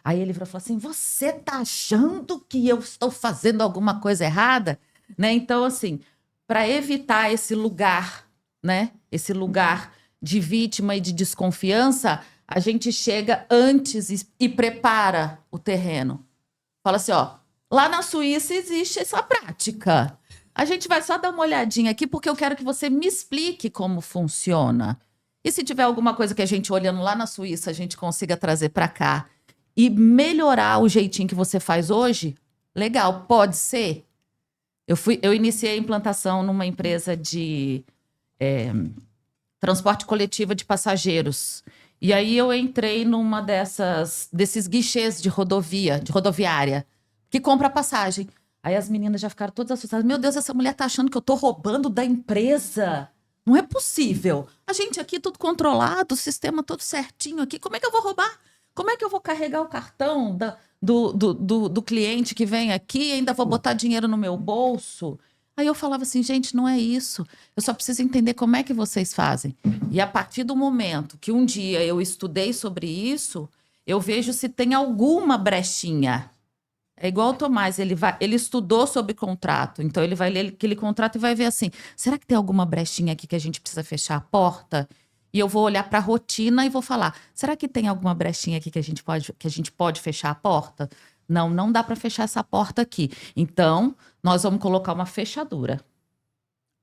[SPEAKER 2] Aí ele virou e falou assim, você tá achando que eu estou fazendo alguma coisa errada? Né? Então, assim, para evitar esse lugar, né? Esse lugar de vítima e de desconfiança, a gente chega antes e prepara o terreno. Fala assim, ó, lá na Suíça existe essa prática. A gente vai só dar uma olhadinha aqui porque eu quero que você me explique como funciona. E se tiver alguma coisa que a gente olhando lá na Suíça, a gente consiga trazer para cá e melhorar o jeitinho que você faz hoje, legal, pode ser. Eu iniciei a implantação numa empresa de transporte coletivo de passageiros. E aí eu entrei numa desses guichês de rodoviária, que compra passagem. Aí as meninas já ficaram todas assustadas. Meu Deus, essa mulher tá achando que eu tô roubando da empresa. Não é possível. A gente aqui tudo controlado, o sistema todo certinho aqui. Como é que eu vou roubar? Como é que eu vou carregar o cartão do cliente que vem aqui e ainda vou botar dinheiro no meu bolso? Aí eu falava assim, gente, não é isso. Eu só preciso entender como é que vocês fazem. E a partir do momento que um dia eu estudei sobre isso, eu vejo se tem alguma brechinha. É igual o Tomás, ele estudou sobre contrato. Então ele vai ler aquele contrato e vai ver assim, será que tem alguma brechinha aqui que a gente precisa fechar a porta? E eu vou olhar para a rotina e vou falar, será que tem alguma brechinha aqui que a gente pode fechar a porta? Não, não dá para fechar essa porta aqui. Então, nós vamos colocar uma fechadura.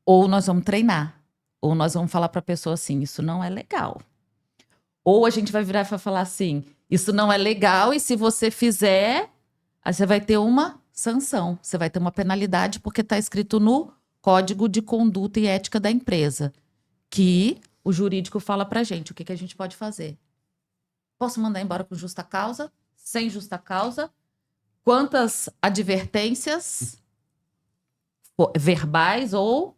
[SPEAKER 2] Ou nós vamos treinar. Ou nós vamos falar para a pessoa assim, isso não é legal. Ou a gente vai virar e vai falar assim, isso não é legal e se você fizer, aí você vai ter uma sanção. Você vai ter uma penalidade porque está escrito no Código de Conduta e Ética da empresa. Que o jurídico fala para a gente o que a gente pode fazer. Posso mandar embora com justa causa? Sem justa causa? Quantas advertências verbais ou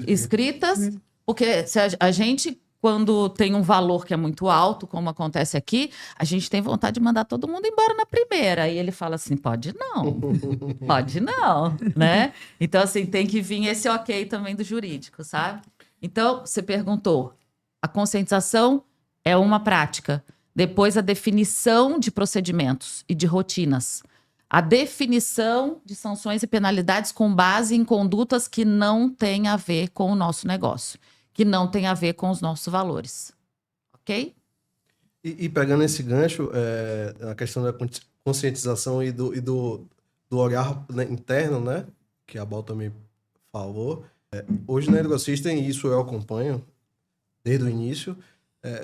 [SPEAKER 2] escritas? Porque se a gente, quando tem um valor que é muito alto, como acontece aqui, a gente tem vontade de mandar todo mundo embora na primeira. E ele fala assim, pode não, né? Então, assim, tem que vir esse ok também do jurídico, sabe? Então, você perguntou, a conscientização é uma prática. Depois, a definição de procedimentos e de rotinas. A definição de sanções e penalidades com base em condutas que não têm a ver com o nosso negócio, que não têm a ver com os nossos valores. Ok?
[SPEAKER 3] E pegando esse gancho, a questão da conscientização e do olhar, né, interno, né? Que a Bal também falou. Hoje na Hidrosystem, isso eu acompanho desde o início,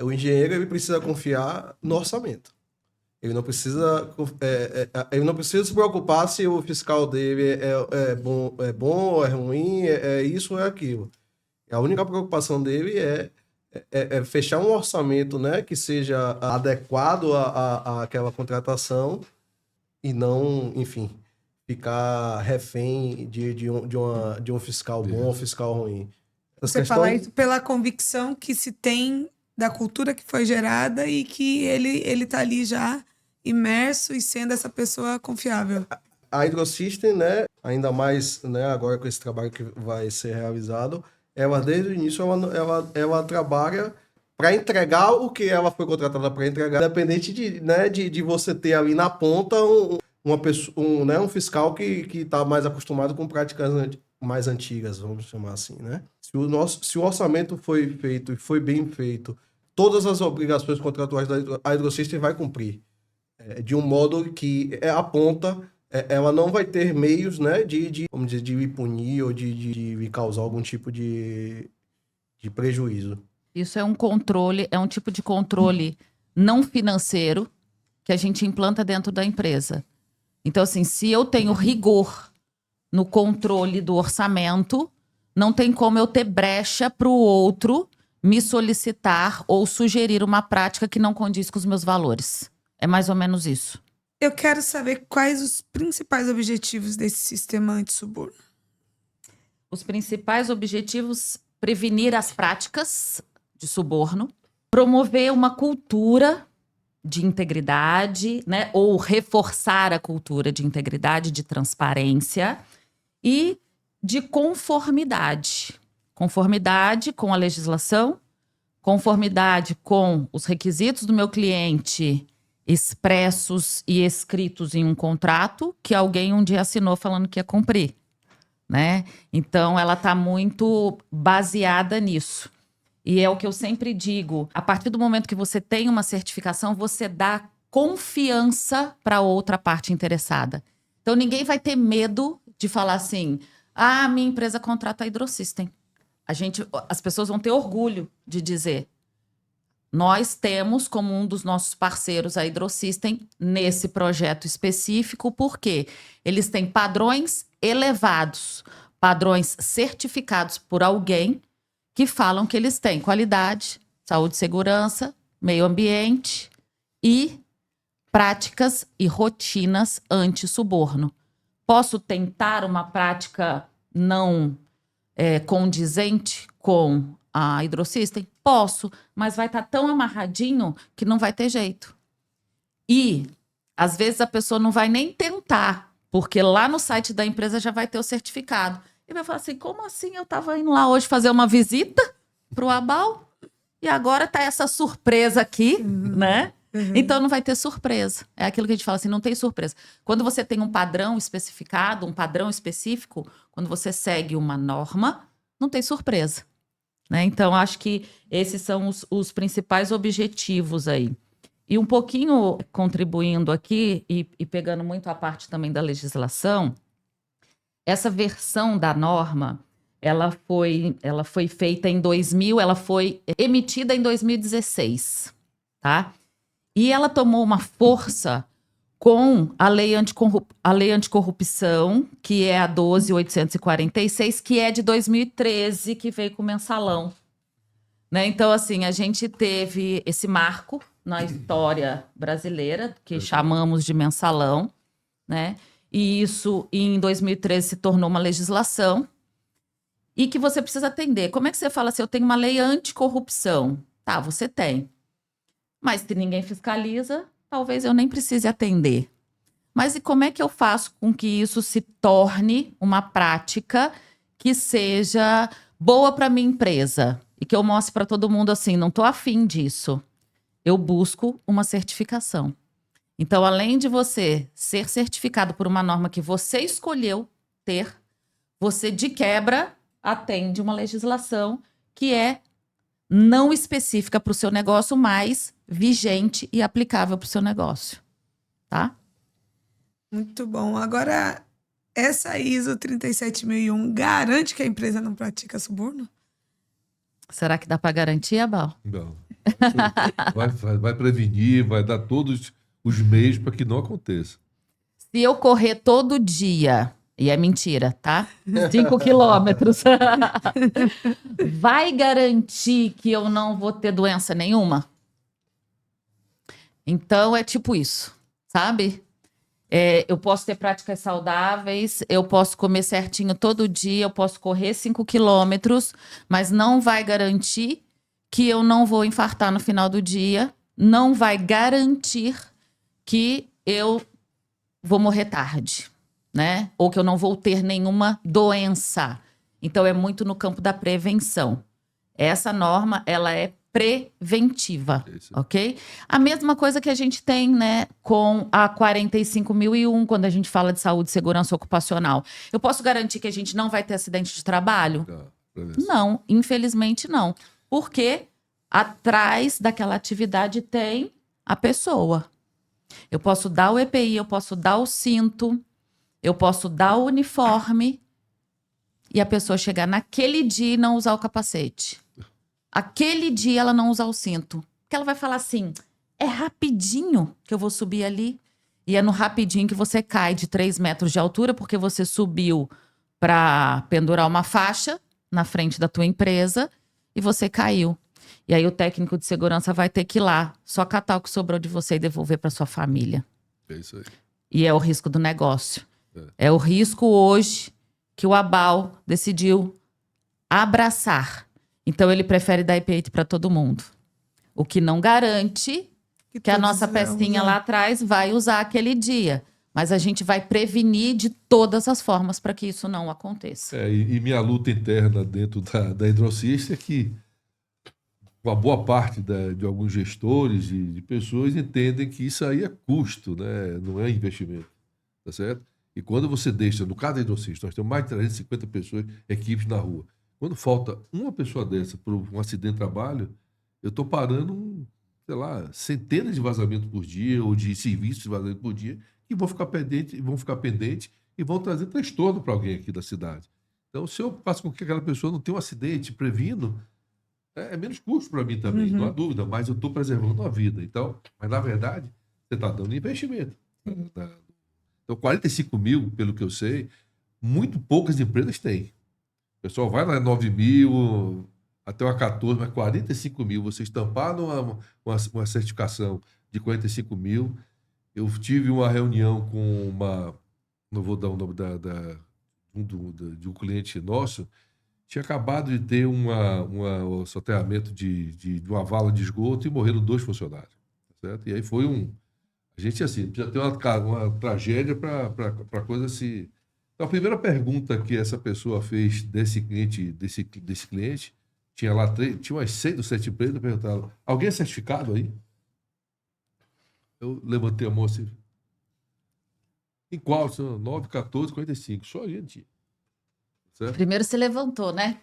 [SPEAKER 3] o engenheiro ele precisa confiar no orçamento. Ele não precisa se preocupar se o fiscal dele é bom ou é ruim, é isso ou é aquilo. A única preocupação dele é fechar um orçamento, né, que seja adequado àquela contratação e não, enfim, ficar refém de um fiscal bom ou fiscal ruim.
[SPEAKER 4] Você fala isso pela convicção que se tem da cultura que foi gerada e que ele tá ali já imerso e sendo essa pessoa confiável.
[SPEAKER 3] A Hydrosystem, né, ainda mais, né, agora com esse trabalho que vai ser realizado, ela desde o início ela trabalha para entregar o que ela foi contratada para entregar, independente de você ter ali na ponta um fiscal que está mais acostumado com práticas mais antigas, vamos chamar assim, né? Se o orçamento foi feito e foi bem feito, todas as obrigações contratuais da Hydrosystem vai cumprir. De um modo que a ponta ela não vai ter meios, né, vamos dizer, de lhe punir ou de lhe causar algum tipo de prejuízo.
[SPEAKER 2] Isso é um controle, é um tipo de controle não financeiro que a gente implanta dentro da empresa. Então, assim, se eu tenho rigor no controle do orçamento, não tem como eu ter brecha para o outro me solicitar ou sugerir uma prática que não condiz com os meus valores. É mais ou menos isso.
[SPEAKER 4] Eu quero saber quais os principais objetivos desse sistema antissuborno.
[SPEAKER 2] Os principais objetivos: prevenir as práticas de suborno, promover uma cultura de integridade, né, ou reforçar a cultura de integridade, de transparência e de conformidade. Conformidade com a legislação, conformidade com os requisitos do meu cliente expressos e escritos em um contrato que alguém um dia assinou falando que ia cumprir, né? Então, ela está muito baseada nisso. E é o que eu sempre digo, a partir do momento que você tem uma certificação, você dá confiança para outra parte interessada. Então, ninguém vai ter medo de falar assim, minha empresa contrata a Hydrosystem. As pessoas vão ter orgulho de dizer, nós temos como um dos nossos parceiros a Hydrosystem nesse projeto específico, porque eles têm padrões elevados, padrões certificados por alguém que falam que eles têm qualidade, saúde e segurança, meio ambiente e práticas e rotinas anti-suborno. Posso tentar uma prática não condizente com a Hydrosystem? Posso, mas vai estar tão amarradinho que não vai ter jeito. E, às vezes, a pessoa não vai nem tentar, porque lá no site da empresa já vai ter o certificado. E vai falar assim, como assim eu estava indo lá hoje fazer uma visita para o Abal e agora tá essa surpresa aqui, né? Então não vai ter surpresa. É aquilo que a gente fala assim, não tem surpresa. Quando você tem um padrão especificado, um padrão específico, quando você segue uma norma, não tem surpresa. Né? Então, acho que esses são os principais objetivos aí. E um pouquinho contribuindo aqui e pegando muito a parte também da legislação, essa versão da norma, ela foi feita em 2000, ela foi emitida em 2016, tá? E ela tomou uma força com a lei anticorrupção, que é a 12.846, que é de 2013, que veio com o mensalão. Né? Então, assim, a gente teve esse marco na história brasileira, que chamamos de mensalão, né? E isso, em 2013, se tornou uma legislação e que você precisa atender. Como é que você fala assim, eu tenho uma lei anticorrupção? Tá, você tem. Mas se ninguém fiscaliza, talvez eu nem precise atender. Mas e como é que eu faço com que isso se torne uma prática que seja boa para minha empresa? E que eu mostre para todo mundo assim, não estou afim disso. Eu busco uma certificação. Então, além de você ser certificado por uma norma que você escolheu ter, você, de quebra, atende uma legislação que é não específica para o seu negócio, mas vigente e aplicável para o seu negócio. Tá?
[SPEAKER 4] Muito bom. Agora, essa ISO 37001 garante que a empresa não pratica suborno?
[SPEAKER 2] Será que dá para garantir, Abal?
[SPEAKER 1] Não. Vai prevenir, vai dar todos os meios para que não aconteça.
[SPEAKER 2] Se eu correr todo dia, e é mentira, tá? 5 quilômetros, vai garantir que eu não vou ter doença nenhuma? Então, é tipo isso, sabe? Eu posso ter práticas saudáveis, eu posso comer certinho todo dia, eu posso correr 5 quilômetros, mas não vai garantir que eu não vou infartar no final do dia, não vai garantir que eu vou morrer tarde, né? Ou que eu não vou ter nenhuma doença. Então, é muito no campo da prevenção. Essa norma, ela é preventiva,
[SPEAKER 1] Isso.
[SPEAKER 2] ok? A mesma coisa que a gente tem, né, com a 45.001, quando a gente fala de saúde e segurança ocupacional. Eu posso garantir que a gente não vai ter acidente de trabalho?
[SPEAKER 1] Prevenção.
[SPEAKER 2] Não, infelizmente não. Porque atrás daquela atividade tem a pessoa. Eu posso dar o EPI, eu posso dar o cinto, eu posso dar o uniforme e a pessoa chegar naquele dia e não usar o capacete. Aquele dia ela não usar o cinto. Porque ela vai falar assim, é rapidinho que eu vou subir ali. E é no rapidinho que você cai de 3 metros de altura porque você subiu para pendurar uma faixa na frente da tua empresa e você caiu. E aí o técnico de segurança vai ter que ir lá, só catar o que sobrou de você e devolver para sua família.
[SPEAKER 1] É isso aí.
[SPEAKER 2] E é o risco do negócio. É o risco hoje que o ABAL decidiu abraçar. Então ele prefere dar EPI para todo mundo. O que não garante que a
[SPEAKER 4] todos
[SPEAKER 2] nossa
[SPEAKER 4] vão
[SPEAKER 2] pecinha
[SPEAKER 4] usar.
[SPEAKER 2] lá atrás vai usar aquele dia. Mas a gente vai prevenir de todas as formas para que isso não aconteça.
[SPEAKER 1] E minha luta interna dentro da Hidrociência é que uma boa parte de alguns gestores e de pessoas entendem que isso aí é custo, né? Não é investimento, tá certo? E quando você deixa, no caso da Hidrociência, nós temos mais de 350 pessoas, equipes na rua. Quando falta uma pessoa dessa por um acidente de trabalho, eu estou parando, sei lá, centenas de vazamentos por dia ou de serviços de vazamento por dia que vão ficar pendentes e vão trazer transtorno para alguém aqui da cidade. Então, se eu faço com que aquela pessoa não tenha um acidente, previno, é menos custo para mim também, não há dúvida, mas eu estou preservando a vida. Então, mas na verdade, você está dando investimento. Então, 45 mil, pelo que eu sei, muito poucas empresas têm. O pessoal vai na 9 mil, até uma 14, mas 45 mil. Você estampar uma certificação de 45 mil. Eu tive uma reunião com uma... Não vou dar o nome de um cliente nosso. Tinha acabado de ter um soterramento de uma vala de esgoto e morreram 2 funcionários. Certo? E aí foi A gente, assim, precisa ter uma tragédia para a coisa se... Então, a primeira pergunta que essa pessoa fez desse cliente, tinha lá tinha umas 6 ou 7 empresas, perguntaram, alguém é certificado aí? Eu levantei a mão assim. Em qual? 9, 14, 45. Só a gente. Certo?
[SPEAKER 2] Primeiro se levantou, né?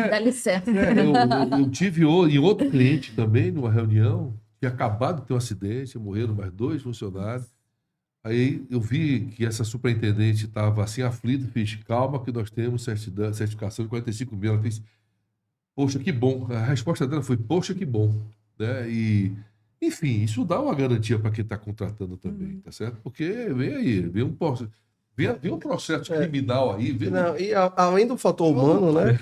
[SPEAKER 2] Dá licença.
[SPEAKER 1] Eu tive em outro cliente também, numa reunião, que acabado de ter um acidente, morreram mais 2 funcionários. Aí eu vi que essa superintendente estava assim aflita, fiz calma que nós temos certificação de 45 mil. Ela fez, poxa, que bom. A resposta dela foi, poxa, que bom. Né? E, enfim, isso dá uma garantia para quem está contratando também, tá certo? Porque vem aí, vem um processo criminal aí.
[SPEAKER 3] Não, e além do fator humano, né,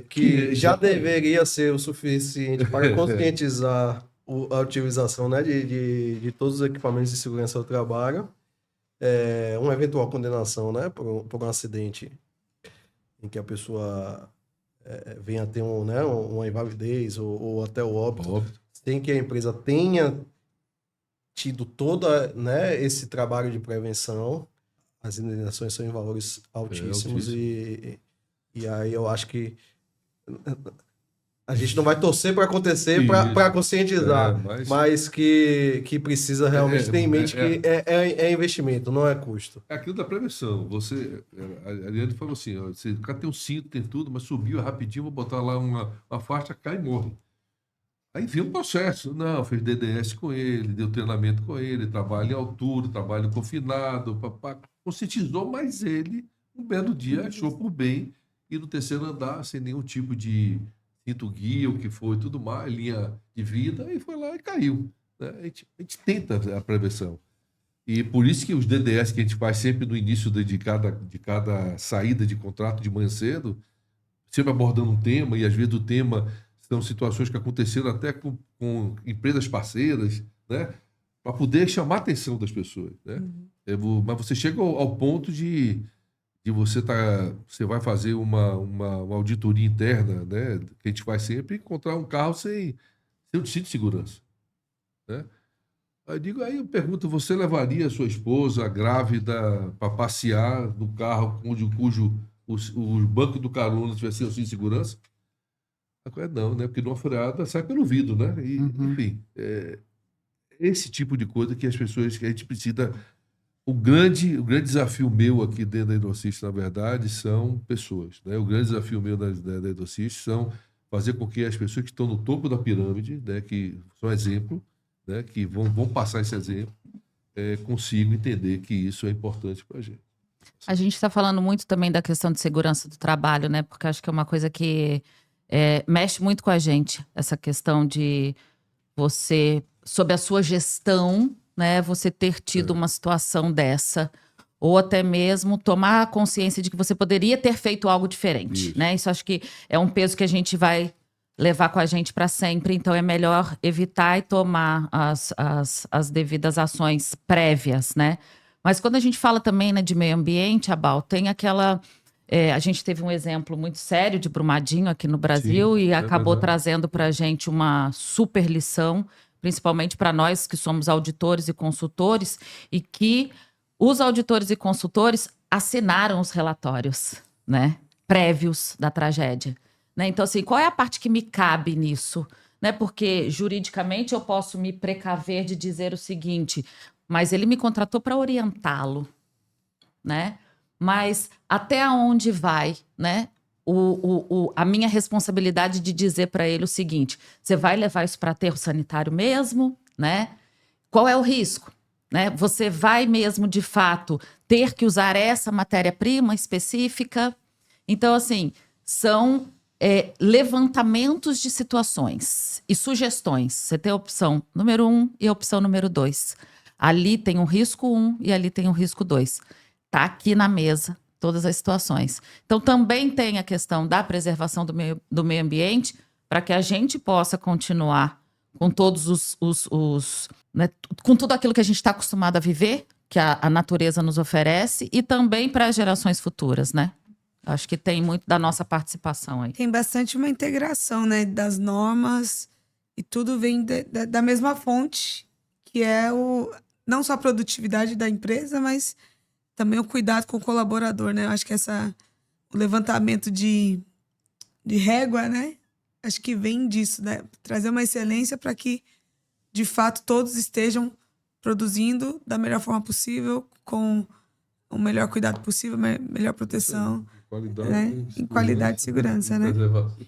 [SPEAKER 3] que já deveria ser o suficiente para conscientizar a utilização, né, de todos os equipamentos de segurança do trabalho, uma eventual condenação, né, por um acidente em que a pessoa venha a ter uma invalidez ou até o óbito, sem que a empresa tenha tido todo, né, esse trabalho de prevenção. As indenizações são em valores altíssimos e aí eu acho que a gente não vai torcer para acontecer, para conscientizar, mas que precisa realmente ter em mente que é investimento, não é custo.
[SPEAKER 1] É aquilo da prevenção. A Ariane falou assim, ó, o cara tem um cinto, tem tudo, mas subiu rapidinho, vou botar lá uma faixa, cai e morre. Aí viu um processo. Não, fez DDS com ele, deu treinamento com ele, trabalho em altura, trabalho confinado, conscientizou, mas ele, um belo dia, achou por bem ir no 3º andar, sem nenhum tipo de cinto guia, o que foi, tudo mais, linha de vida, e foi lá e caiu. né? A gente tenta a prevenção. E por isso que os DDS que a gente faz sempre no início de cada saída de contrato de manhã cedo, sempre abordando um tema, e às vezes o tema são situações que aconteceram até com empresas parceiras, né? Para poder chamar a atenção das pessoas, né? Mas você chega ao ponto de você vai fazer uma auditoria interna, né? Que a gente faz sempre, encontrar um carro sem o cinto de segurança, né? Aí eu pergunto, você levaria a sua esposa grávida para passear no carro cujo o banco do carona tivesse o cinto de segurança? Não, né? Porque numa freada sai pelo vidro, né? Enfim, esse tipo de coisa que a gente precisa. O grande desafio meu aqui dentro da Hidrosys, na verdade, são pessoas, né? O grande desafio meu da Hidrosys são fazer com que as pessoas que estão no topo da pirâmide, né, que são exemplo, né, que vão passar esse exemplo, consigam entender que isso é importante para a gente.
[SPEAKER 2] A gente está falando muito também da questão de segurança do trabalho, né? Porque acho que é uma coisa que mexe muito com a gente, essa questão de você, sob a sua gestão, né, você ter tido uma situação dessa, ou até mesmo tomar a consciência de que você poderia ter feito algo diferente, né? Isso acho que é um peso que a gente vai levar com a gente para sempre, então é melhor evitar e tomar as devidas ações prévias, né? Mas quando a gente fala também, né, de meio ambiente, Abal, tem aquela... a gente teve um exemplo muito sério de Brumadinho aqui no Brasil. Sim, e acabou trazendo para a gente uma super lição, principalmente para nós que somos auditores e consultores, e que os auditores e consultores assinaram os relatórios, né, prévios da tragédia. Né? Então, assim, qual é a parte que me cabe nisso? Né? Porque, juridicamente, eu posso me precaver de dizer o seguinte, mas ele me contratou para orientá-lo, né? Mas até onde vai, né, a minha responsabilidade de dizer para ele o seguinte, você vai levar isso para aterro sanitário mesmo, né? Qual é o risco? Né? Você vai mesmo, de fato, ter que usar essa matéria-prima específica? Então, assim, são levantamentos de situações e sugestões. Você tem a opção número 1 e a opção número 2. Ali tem um risco 1 e ali tem um risco 2. Está aqui na mesa todas as situações. Então, também tem a questão da preservação do meio ambiente para que a gente possa continuar com todos né, com tudo aquilo que a gente está acostumado a viver, que a natureza nos oferece, e também para as gerações futuras, né? Acho que tem muito da nossa participação aí.
[SPEAKER 4] Tem bastante uma integração, né, das normas, e tudo vem da mesma fonte, que é não só a produtividade da empresa, mas também o cuidado com o colaborador, né? Eu acho que o levantamento de régua, né? Acho que vem disso, né? Trazer uma excelência para que, de fato, todos estejam produzindo da melhor forma possível, com o melhor cuidado possível, melhor proteção, né? Em qualidade e segurança, né?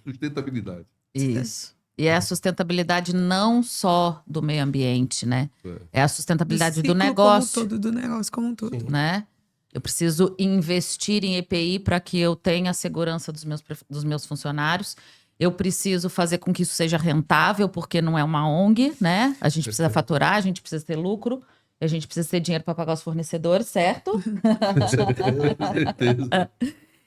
[SPEAKER 1] Sustentabilidade.
[SPEAKER 2] Isso. E é a sustentabilidade não só do meio ambiente, né? É a sustentabilidade do negócio.
[SPEAKER 4] Como todo, do negócio como um todo.
[SPEAKER 2] Né? Eu preciso investir em EPI para que eu tenha a segurança dos meus funcionários. Eu preciso fazer com que isso seja rentável, porque não é uma ONG, né? A gente precisa faturar, a gente precisa ter lucro, a gente precisa ter dinheiro para pagar os fornecedores, certo?
[SPEAKER 1] Certeza.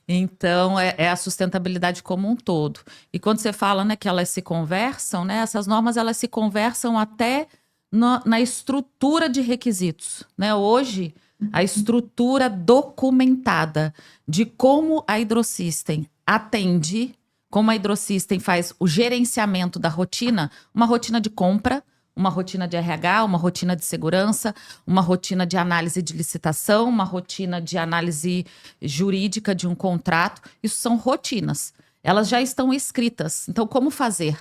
[SPEAKER 2] Então, é a sustentabilidade como um todo. E quando você fala, né, que elas se conversam, né? Essas normas, elas se conversam até na estrutura de requisitos, né? Hoje, a estrutura documentada de como a Hidrosystem atende, como a Hidrosystem faz o gerenciamento da rotina, uma rotina de compra, uma rotina de RH, uma rotina de segurança, uma rotina de análise de licitação, uma rotina de análise jurídica de um contrato. Isso são rotinas. Elas já estão escritas. Então, como fazer?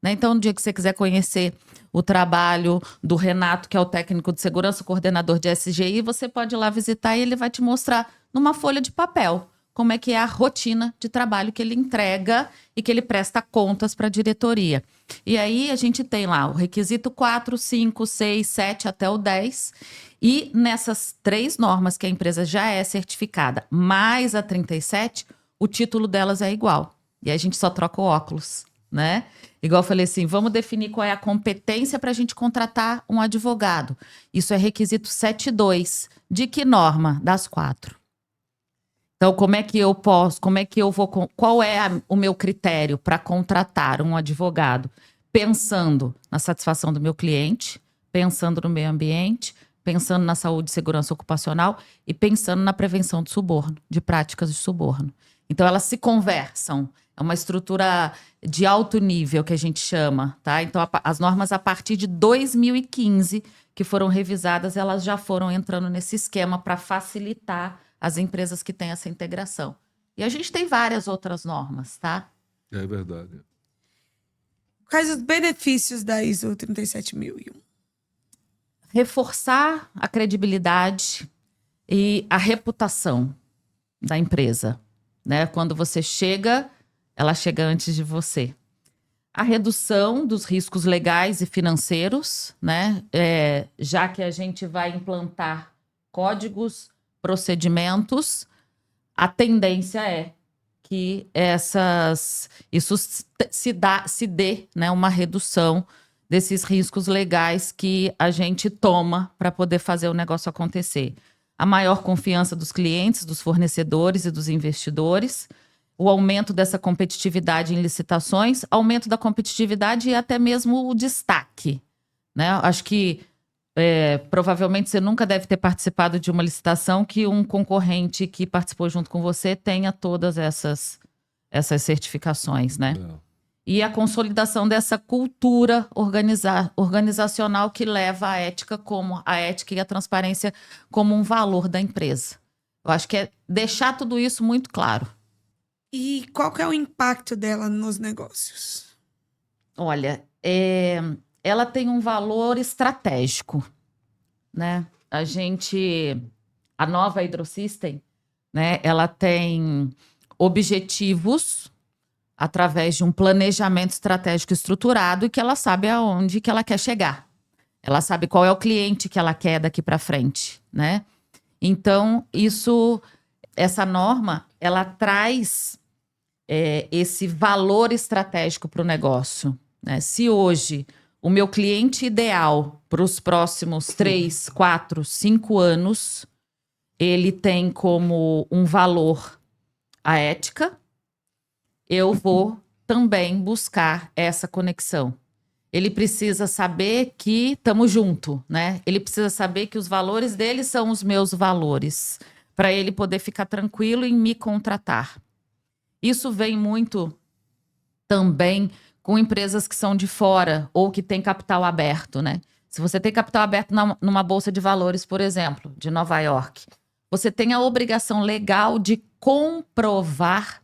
[SPEAKER 2] Né? Então, no dia que você quiser conhecer o trabalho do Renato, que é o técnico de segurança, o coordenador de SGI, você pode ir lá visitar e ele vai te mostrar numa folha de papel como é que é a rotina de trabalho que ele entrega e que ele presta contas para a diretoria. E aí a gente tem lá o requisito 4, 5, 6, 7 até o 10. E nessas 3 normas que a empresa já é certificada, mais a 37, o título delas é igual. E aí a gente só troca o óculos. né? Igual eu falei assim, vamos definir qual é a competência para a gente contratar um advogado. Isso é requisito 7.2. De que norma? Das 4. Então, como é que eu vou, qual é o meu critério para contratar um advogado? Pensando na satisfação do meu cliente, pensando no meio ambiente, pensando na saúde e segurança ocupacional e pensando na prevenção de suborno, de práticas de suborno. Então, elas se conversam. É uma estrutura de alto nível que a gente chama, tá? Então, as normas a partir de 2015 que foram revisadas, elas já foram entrando nesse esquema para facilitar as empresas que têm essa integração. E a gente tem várias outras normas, tá?
[SPEAKER 1] É verdade.
[SPEAKER 4] Quais os benefícios da ISO 37001?
[SPEAKER 2] Reforçar a credibilidade e a reputação da empresa, né? Quando você chega, ela chega antes de você. A redução dos riscos legais e financeiros, né? Já que a gente vai implantar códigos, procedimentos, a tendência é que isso se dê, né, uma redução desses riscos legais que a gente toma para poder fazer o negócio acontecer. A maior confiança dos clientes, dos fornecedores e dos investidores, o aumento dessa competitividade em licitações, aumento da competitividade e até mesmo o destaque, né? Acho que provavelmente você nunca deve ter participado de uma licitação que um concorrente que participou junto com você tenha todas essas certificações, né?
[SPEAKER 1] Não.
[SPEAKER 2] E a consolidação dessa cultura organizacional que leva a ética e a transparência como um valor da empresa. Eu acho que é deixar tudo isso muito claro.
[SPEAKER 4] E qual que é o impacto dela nos negócios?
[SPEAKER 2] Olha, ela tem um valor estratégico, né? A nova Hydrosystem, né? Ela tem objetivos através de um planejamento estratégico estruturado e que ela sabe aonde que ela quer chegar. Ela sabe qual é o cliente que ela quer daqui para frente, né? Então, essa norma, ela traz esse valor estratégico para o negócio, né? Se hoje o meu cliente ideal para os próximos 3, 4, 5 anos, ele tem como um valor a ética, eu vou também buscar essa conexão. Ele precisa saber que estamos juntos, né? Ele precisa saber que os valores dele são os meus valores, para ele poder ficar tranquilo em me contratar. Isso vem muito também com empresas que são de fora ou que têm capital aberto, né? Se você tem capital aberto numa bolsa de valores, por exemplo, de Nova York, você tem a obrigação legal de comprovar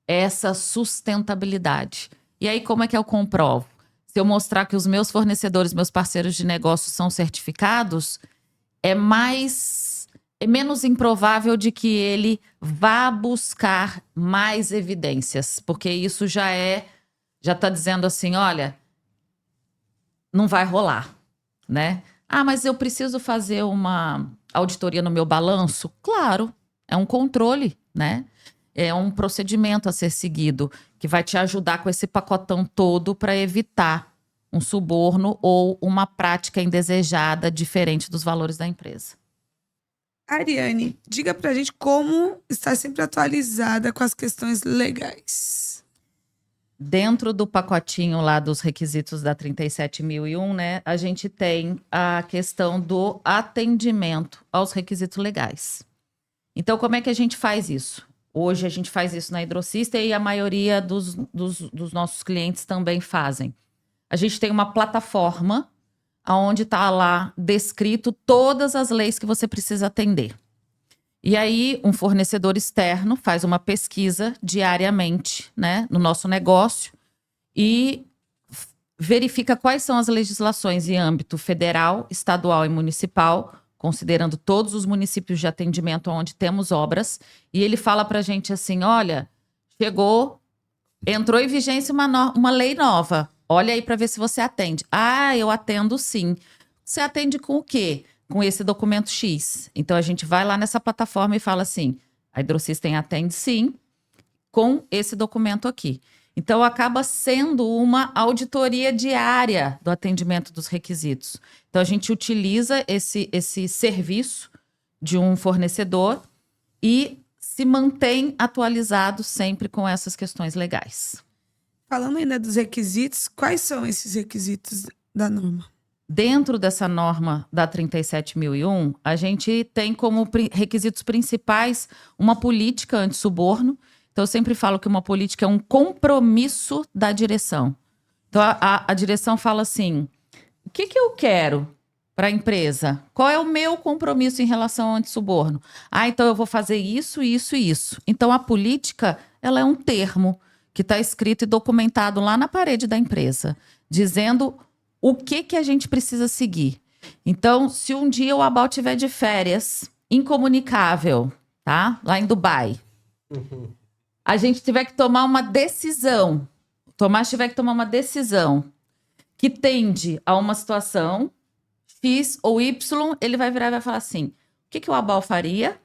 [SPEAKER 2] essa sustentabilidade. E aí, como é que eu comprovo? Se eu mostrar que os meus fornecedores, meus parceiros de negócio são certificados, é menos improvável de que ele vá buscar mais evidências, porque isso já está dizendo assim, olha, não vai rolar, né? Ah, mas eu preciso fazer uma auditoria no meu balanço? Claro, é um controle, né? É um procedimento a ser seguido que vai te ajudar com esse pacotão todo para evitar um suborno ou uma prática indesejada diferente dos valores da empresa.
[SPEAKER 4] Ariane, diga pra gente como está sempre atualizada com as questões legais.
[SPEAKER 2] Dentro do pacotinho lá dos requisitos da 37001, né, a gente tem a questão do atendimento aos requisitos legais. Então, como é que a gente faz isso? Hoje a gente faz isso na Hydrosystem e a maioria dos nossos clientes também fazem. A gente tem uma plataforma onde está lá descrito todas as leis que você precisa atender. E aí, um fornecedor externo faz uma pesquisa diariamente, né, no nosso negócio e verifica quais são as legislações em âmbito federal, estadual e municipal, considerando todos os municípios de atendimento onde temos obras. E ele fala para a gente assim, olha, entrou em vigência uma lei nova. Olha aí para ver se você atende. Ah, eu atendo sim. Você atende com o quê? Com esse documento X. Então, a gente vai lá nessa plataforma e fala assim, a Hydrosystem atende sim, com esse documento aqui. Então, acaba sendo uma auditoria diária do atendimento dos requisitos. Então, a gente utiliza esse serviço de um fornecedor e se mantém atualizado sempre com essas questões legais.
[SPEAKER 4] Falando ainda dos requisitos, quais são esses requisitos da norma?
[SPEAKER 2] Dentro dessa norma da 37.001, a gente tem como requisitos principais uma política anti-suborno. Então, eu sempre falo que uma política é um compromisso da direção. Então, a direção fala assim, o que eu quero para a empresa? Qual é o meu compromisso em relação ao anti-suborno? Então eu vou fazer isso, isso e isso. Então, a política, ela é um termo que está escrito e documentado lá na parede da empresa, dizendo o que a gente precisa seguir. Então, se um dia o Abal tiver de férias, incomunicável, tá? Lá em Dubai, a gente tiver que tomar uma decisão, o Tomás tiver que tomar uma decisão que tende a uma situação X ou Y, ele vai virar e vai falar assim, o que o Abal faria?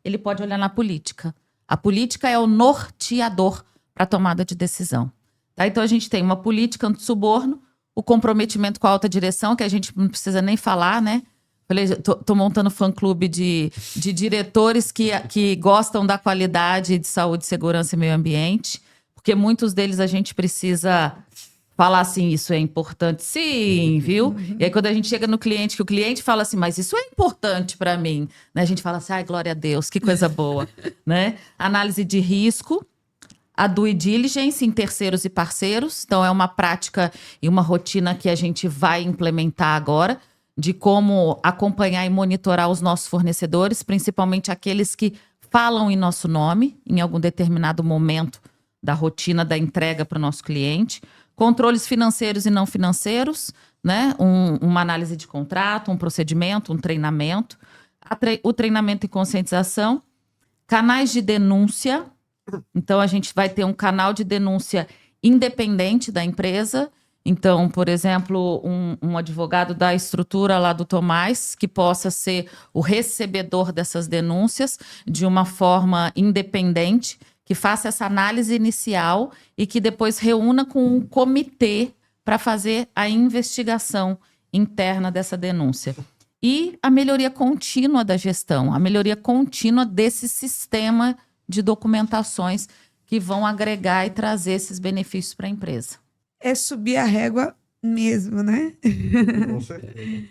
[SPEAKER 2] Ele pode olhar na política. A política é o norteador para a tomada de decisão. Tá? Então, a gente tem uma política anti-suborno, o comprometimento com a alta direção, que a gente não precisa nem falar, né? Falei, tô montando fã-clube de diretores que gostam da qualidade de saúde, segurança e meio ambiente, porque muitos deles a gente precisa falar assim, isso é importante, sim, viu? E aí, quando a gente chega no cliente, que o cliente fala assim, mas isso é importante para mim, né? A gente fala assim, ai, glória a Deus, que coisa boa, né? Análise de risco, a due diligence em terceiros e parceiros. Então, é uma prática e uma rotina que a gente vai implementar agora, de como acompanhar e monitorar os nossos fornecedores, principalmente aqueles que falam em nosso nome, em algum determinado momento da rotina da entrega para o nosso cliente. Controles financeiros e não financeiros, né? Uma análise de contrato, um procedimento, um treinamento. O treinamento e conscientização. Canais de denúncia. Então, a gente vai ter um canal de denúncia independente da empresa. Então, por exemplo, um advogado da estrutura lá do Tomás, que possa ser o recebedor dessas denúncias de uma forma independente, que faça essa análise inicial e que depois reúna com um comitê para fazer a investigação interna dessa denúncia. E a melhoria contínua da gestão, a melhoria contínua desse sistema de documentações que vão agregar e trazer esses benefícios para a empresa.
[SPEAKER 4] É subir a régua mesmo, né?
[SPEAKER 3] Com certeza.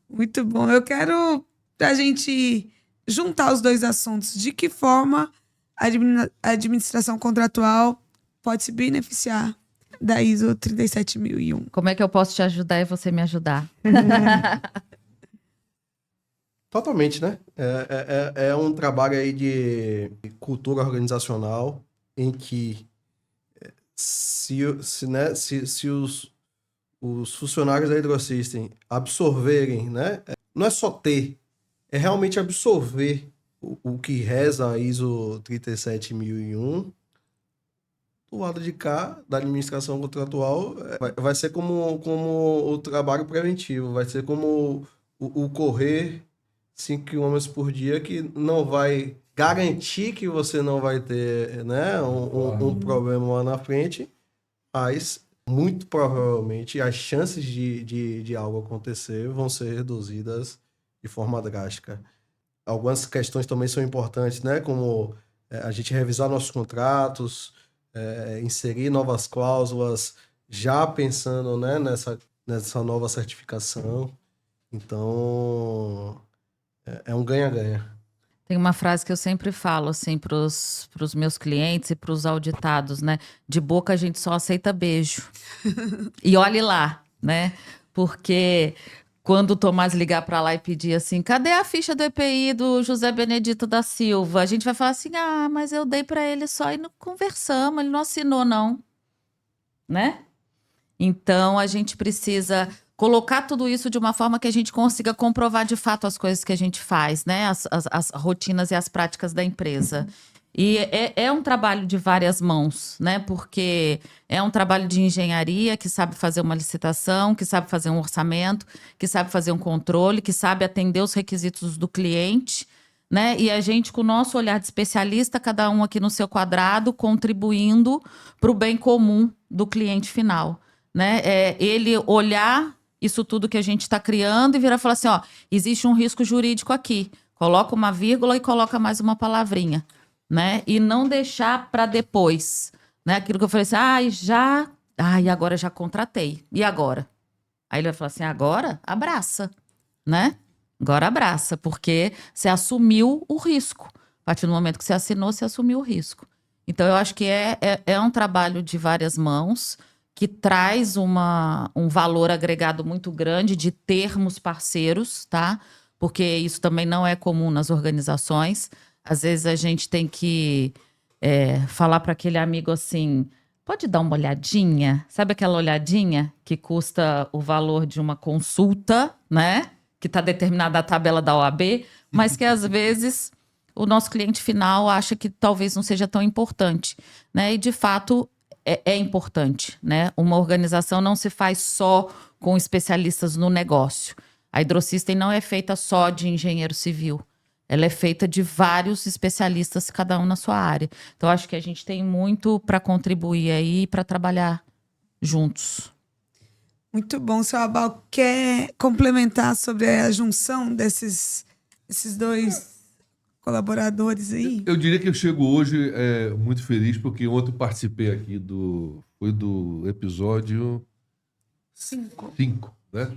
[SPEAKER 4] Muito bom. Eu quero a gente juntar os dois assuntos. De que forma a administração contratual pode se beneficiar da ISO 37001?
[SPEAKER 2] Como é que eu posso te ajudar e você me ajudar?
[SPEAKER 3] Totalmente, né? É um trabalho aí de cultura organizacional em que se os funcionários da HydroSystem absorverem, né? Não é só ter, é realmente absorver o que reza a ISO 37001. Do lado de cá, da administração contratual, vai ser como o trabalho preventivo, vai ser como o correr 5 km por dia, que não vai garantir que você não vai ter, né, um problema lá na frente, mas muito provavelmente as chances de algo acontecer vão ser reduzidas de forma drástica. Algumas questões também são importantes, né, como a gente revisar nossos contratos, inserir novas cláusulas, já pensando, né, nessa nova certificação. Então, é um ganha-ganha.
[SPEAKER 2] Tem uma frase que eu sempre falo assim para os meus clientes e para os auditados, né? De boca a gente só aceita beijo. E olhe lá, né? Porque quando o Tomás ligar para lá e pedir assim, cadê a ficha do EPI do José Benedito da Silva? A gente vai falar assim, mas eu dei para ele só e não conversamos, ele não assinou não, né? Então a gente precisa colocar tudo isso de uma forma que a gente consiga comprovar de fato as coisas que a gente faz, né? As rotinas e as práticas da empresa. E é um trabalho de várias mãos, né? Porque é um trabalho de engenharia que sabe fazer uma licitação, que sabe fazer um orçamento, que sabe fazer um controle, que sabe atender os requisitos do cliente, né? E a gente, com o nosso olhar de especialista, cada um aqui no seu quadrado, contribuindo para o bem comum do cliente final, né? Ele olhar isso tudo que a gente está criando e virar e falar assim, ó, existe um risco jurídico aqui. Coloca uma vírgula e coloca mais uma palavrinha, né? E não deixar para depois, né? Aquilo que eu falei assim, agora já contratei. E agora? Aí ele vai falar assim, agora abraça, né? Agora abraça, porque você assumiu o risco. A partir do momento que você assinou, você assumiu o risco. Então, eu acho que é um trabalho de várias mãos, que traz um valor agregado muito grande de termos parceiros, tá? Porque isso também não é comum nas organizações. Às vezes a gente tem que falar para aquele amigo assim, pode dar uma olhadinha? Sabe aquela olhadinha que custa o valor de uma consulta, né? Que está determinada a tabela da OAB, mas que às vezes o nosso cliente final acha que talvez não seja tão importante, né? E de fato é importante, né? Uma organização não se faz só com especialistas no negócio. A Hidrosystem não é feita só de engenheiro civil. Ela é feita de vários especialistas, cada um na sua área. Então, acho que a gente tem muito para contribuir aí, para trabalhar juntos.
[SPEAKER 4] Muito bom. Seu Abal, quer complementar sobre a junção esses dois colaboradores aí?
[SPEAKER 1] Eu diria que eu chego hoje muito feliz, porque ontem eu participei aqui do episódio 5, né?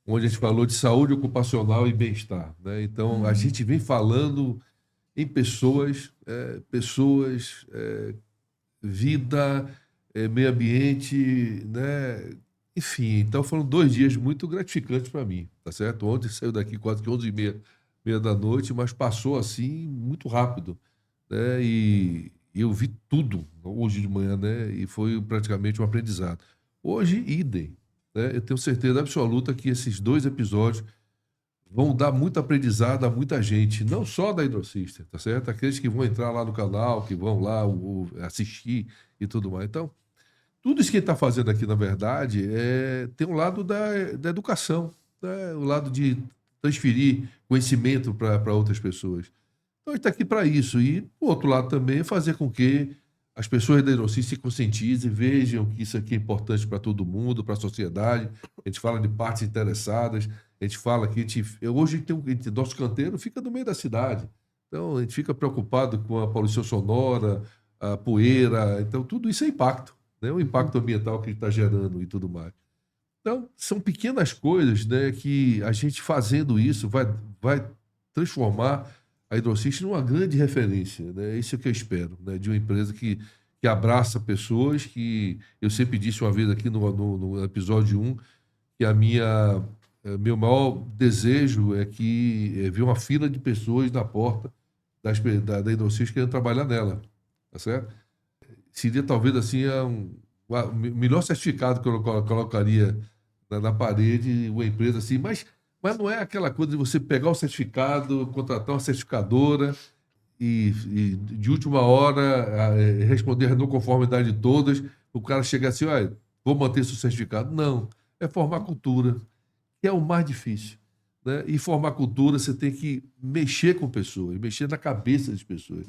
[SPEAKER 1] Onde a gente falou de saúde ocupacional e bem-estar, né? Então, a gente vem falando em pessoas, vida, meio ambiente, né? Enfim, então foram 2 dias muito gratificantes para mim, tá certo? Ontem saiu daqui quase que 11h30 da noite, mas passou assim muito rápido, né? E eu vi tudo hoje de manhã, né? E foi praticamente um aprendizado. Hoje, idem, né? Eu tenho certeza absoluta que esses 2 episódios vão dar muito aprendizado a muita gente, não só da Hidrosystem, tá certo? Aqueles que vão entrar lá no canal, que vão lá assistir e tudo mais. Então, tudo isso que ele está fazendo aqui, na verdade, tem um lado da educação, né? O lado de transferir conhecimento para outras pessoas. Então, ele está aqui para isso. E, o outro lado também, é fazer com que as pessoas da Hidrosystem se conscientizem, vejam que isso aqui é importante para todo mundo, para a sociedade. A gente fala de partes interessadas, a gente fala que hoje nosso canteiro fica no meio da cidade. Então, a gente fica preocupado com a poluição sonora, a poeira. Então, tudo isso é impacto. Né? O impacto ambiental que ele está gerando e tudo mais. Então, são pequenas coisas, né, que a gente fazendo isso vai transformar a Hidrosystem numa grande referência. Né? Isso é o que eu espero, né, de uma empresa que abraça pessoas, que eu sempre disse uma vez aqui no episódio 1, que meu maior desejo é ver uma fila de pessoas na porta da Hidrosystem querendo trabalhar nela. Tá certo? Seria talvez assim o melhor certificado que eu colocaria na parede, uma empresa assim, mas não é aquela coisa de você pegar o certificado, contratar uma certificadora e de última hora responder a não conformidade de todas, o cara chegar assim, olha, vou manter seu certificado. Não, é formar cultura, que é o mais difícil. Né? E formar cultura, você tem que mexer com pessoas, mexer na cabeça das pessoas,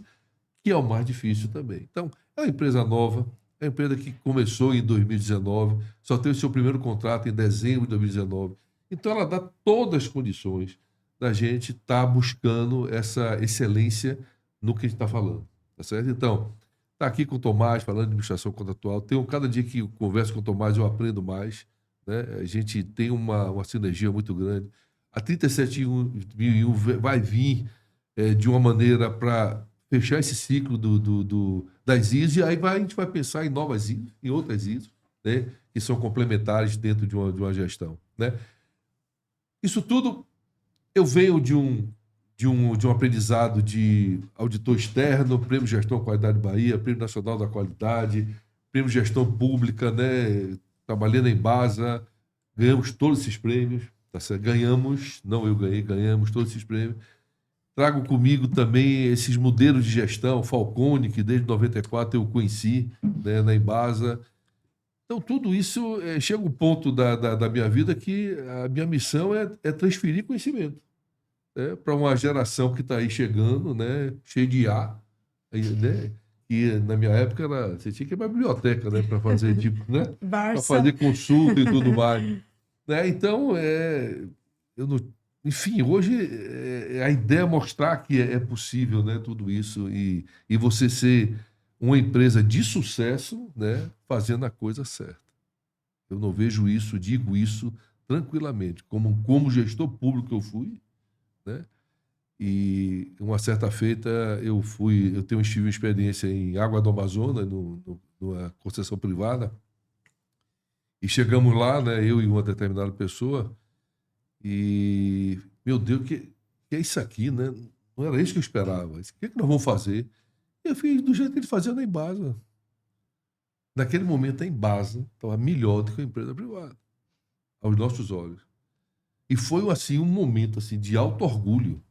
[SPEAKER 1] que é o mais difícil também. Então, é uma empresa nova, é uma empresa que começou em 2019, só teve seu primeiro contrato em dezembro de 2019. Então, ela dá todas as condições da gente estar buscando essa excelência no que a gente está falando. Tá certo? Então, está aqui com o Tomás, falando de administração contratual. Cada dia que eu converso com o Tomás, eu aprendo mais. Né? A gente tem uma sinergia muito grande. A 37001 vai vir de uma maneira para fechar esse ciclo das ISOs, e aí a gente vai pensar em novas ISOs, em outras ISOs, né, que são complementares dentro de uma gestão. Né? Isso tudo eu venho de um aprendizado de auditor externo, Prêmio Gestão Qualidade Bahia, Prêmio Nacional da Qualidade, Prêmio Gestão Pública, né? Trabalhei na Embasa, ganhamos todos esses prêmios, tá certo? Ganhamos, não eu ganhei, ganhamos todos esses prêmios. Trago comigo também esses modelos de gestão, Falcone, que desde 94 eu conheci, né, na Embasa. Então, tudo isso chega um ponto da minha vida que a minha missão é transferir conhecimento. né, para uma geração que está aí chegando, né, cheio de ar, aí, né, e na minha época você tinha que ir para a biblioteca, né, para fazer tipo, né, para
[SPEAKER 4] Barça.
[SPEAKER 1] fazer consulta e tudo mais, né? Então, eu não, enfim, hoje a ideia é mostrar que é possível, né, tudo isso e você ser uma empresa de sucesso, né, fazendo a coisa certa. Eu não vejo isso, digo isso tranquilamente, como gestor público eu fui, né? E uma certa feita eu tive uma experiência em Água do Amazonas, numa concessão privada, e chegamos lá, né, eu e uma determinada pessoa, e, meu Deus, que é isso aqui, né? Não era isso que eu esperava. O que é que nós vamos fazer? E eu fiz do jeito que ele fazia na Embasa. Naquele momento, a Embasa estava melhor do que a empresa privada, aos nossos olhos. E foi, assim, um momento assim, de alto orgulho.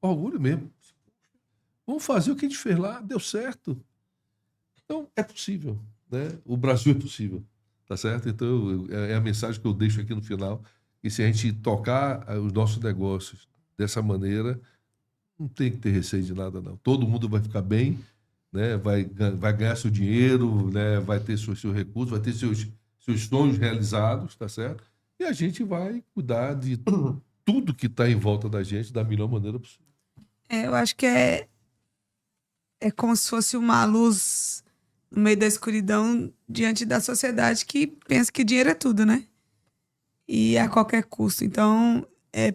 [SPEAKER 1] Orgulho mesmo. Vamos fazer o que a gente fez lá, deu certo. Então, é possível, né? O Brasil é possível, tá certo? Então, é a mensagem que eu deixo aqui no final. E se a gente tocar os nossos negócios dessa maneira, não tem que ter receio de nada, não. Todo mundo vai ficar bem, né? Vai ganhar seu dinheiro, né? Vai ter seus recursos, vai ter seus sonhos realizados, tá certo? E a gente vai cuidar de tudo que está em volta da gente da melhor maneira possível.
[SPEAKER 4] Eu acho que é como se fosse uma luz no meio da escuridão diante da sociedade que pensa que dinheiro é tudo, né? E a qualquer custo. Então,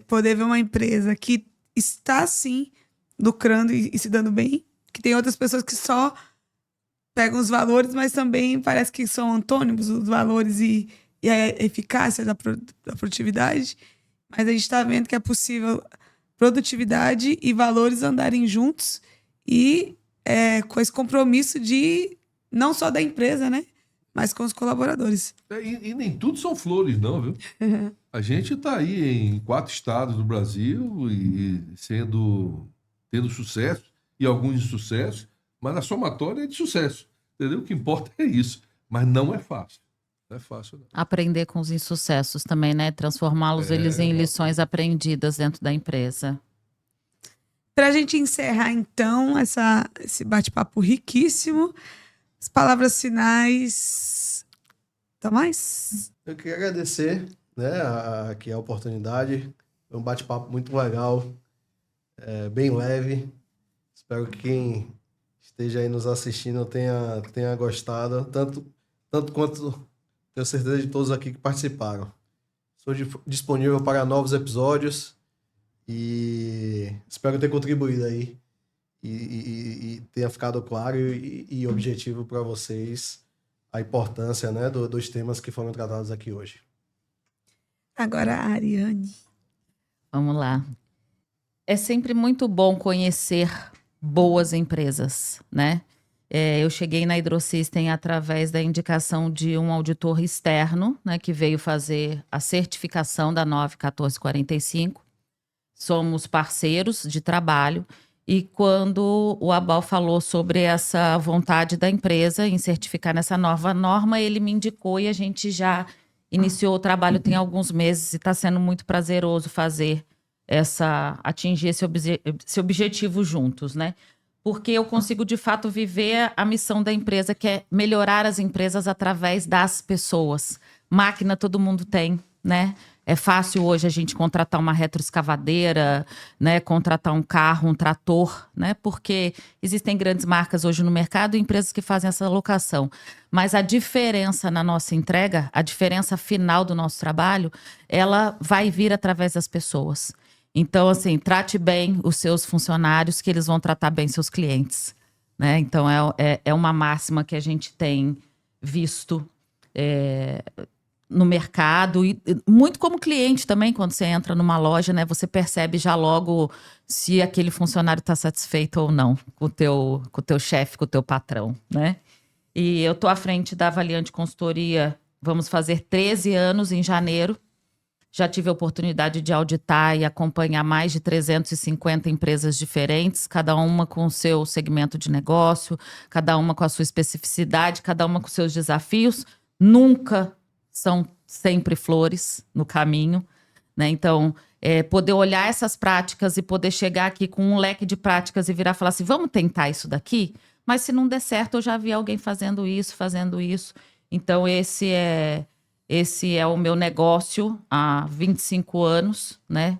[SPEAKER 4] poder ver uma empresa que está, sim, lucrando e se dando bem, que tem outras pessoas que só pegam os valores, mas também parece que são antônimos, os valores e a eficácia da produtividade. Mas a gente está vendo que é possível produtividade e valores andarem juntos e com esse compromisso de não só da empresa, né? Mas com os colaboradores.
[SPEAKER 1] E nem tudo são flores, não, viu? A gente está aí em 4 estados do Brasil e tendo sucesso e alguns insucessos, mas a somatória é de sucesso, entendeu? O que importa é isso. Mas não é fácil. Não é fácil, não.
[SPEAKER 2] Aprender com os insucessos também, né? Transformá-los eles em lições aprendidas dentro da empresa.
[SPEAKER 4] Para a gente encerrar, então, esse bate-papo riquíssimo, as palavras finais. Tomás?
[SPEAKER 3] Eu queria agradecer, né, aqui a oportunidade. Foi um bate-papo muito legal, bem leve. Espero que quem esteja aí nos assistindo tenha gostado, tanto quanto tenho certeza de todos aqui que participaram. Estou disponível para novos episódios e espero ter contribuído aí e tenha ficado claro e objetivo para vocês a importância, né, dos temas que foram tratados aqui hoje.
[SPEAKER 4] Agora a Ariane.
[SPEAKER 2] Vamos lá. É sempre muito bom conhecer boas empresas, né? Eu cheguei na Hidrosystem através da indicação de um auditor externo, né, que veio fazer a certificação da 91445. Somos parceiros de trabalho. E quando o Abal falou sobre essa vontade da empresa em certificar nessa nova norma, ele me indicou e a gente já iniciou o trabalho tem alguns meses e está sendo muito prazeroso atingir esse objetivo juntos, né? Porque eu consigo, de fato, viver a missão da empresa, que é melhorar as empresas através das pessoas. Máquina todo mundo tem, né? É fácil hoje a gente contratar uma retroescavadeira, né? Contratar um carro, um trator, né? Porque existem grandes marcas hoje no mercado e empresas que fazem essa alocação. Mas a diferença na nossa entrega, a diferença final do nosso trabalho, ela vai vir através das pessoas. Então, assim, trate bem os seus funcionários, que eles vão tratar bem seus clientes, né? Então, é uma máxima que a gente tem visto no mercado e muito como cliente também, quando você entra numa loja, né? Você percebe já logo se aquele funcionário está satisfeito ou não com o teu chefe, com o teu patrão, né? E eu estou à frente da Avaliante Consultoria, vamos fazer 13 anos em janeiro. Já tive a oportunidade de auditar e acompanhar mais de 350 empresas diferentes, cada uma com o seu segmento de negócio, cada uma com a sua especificidade, cada uma com seus desafios. Nunca são sempre flores no caminho, né? Então, poder olhar essas práticas e poder chegar aqui com um leque de práticas e virar e falar assim, vamos tentar isso daqui? Mas se não der certo, eu já vi alguém fazendo isso. Então, esse é o meu negócio há 25 anos, né?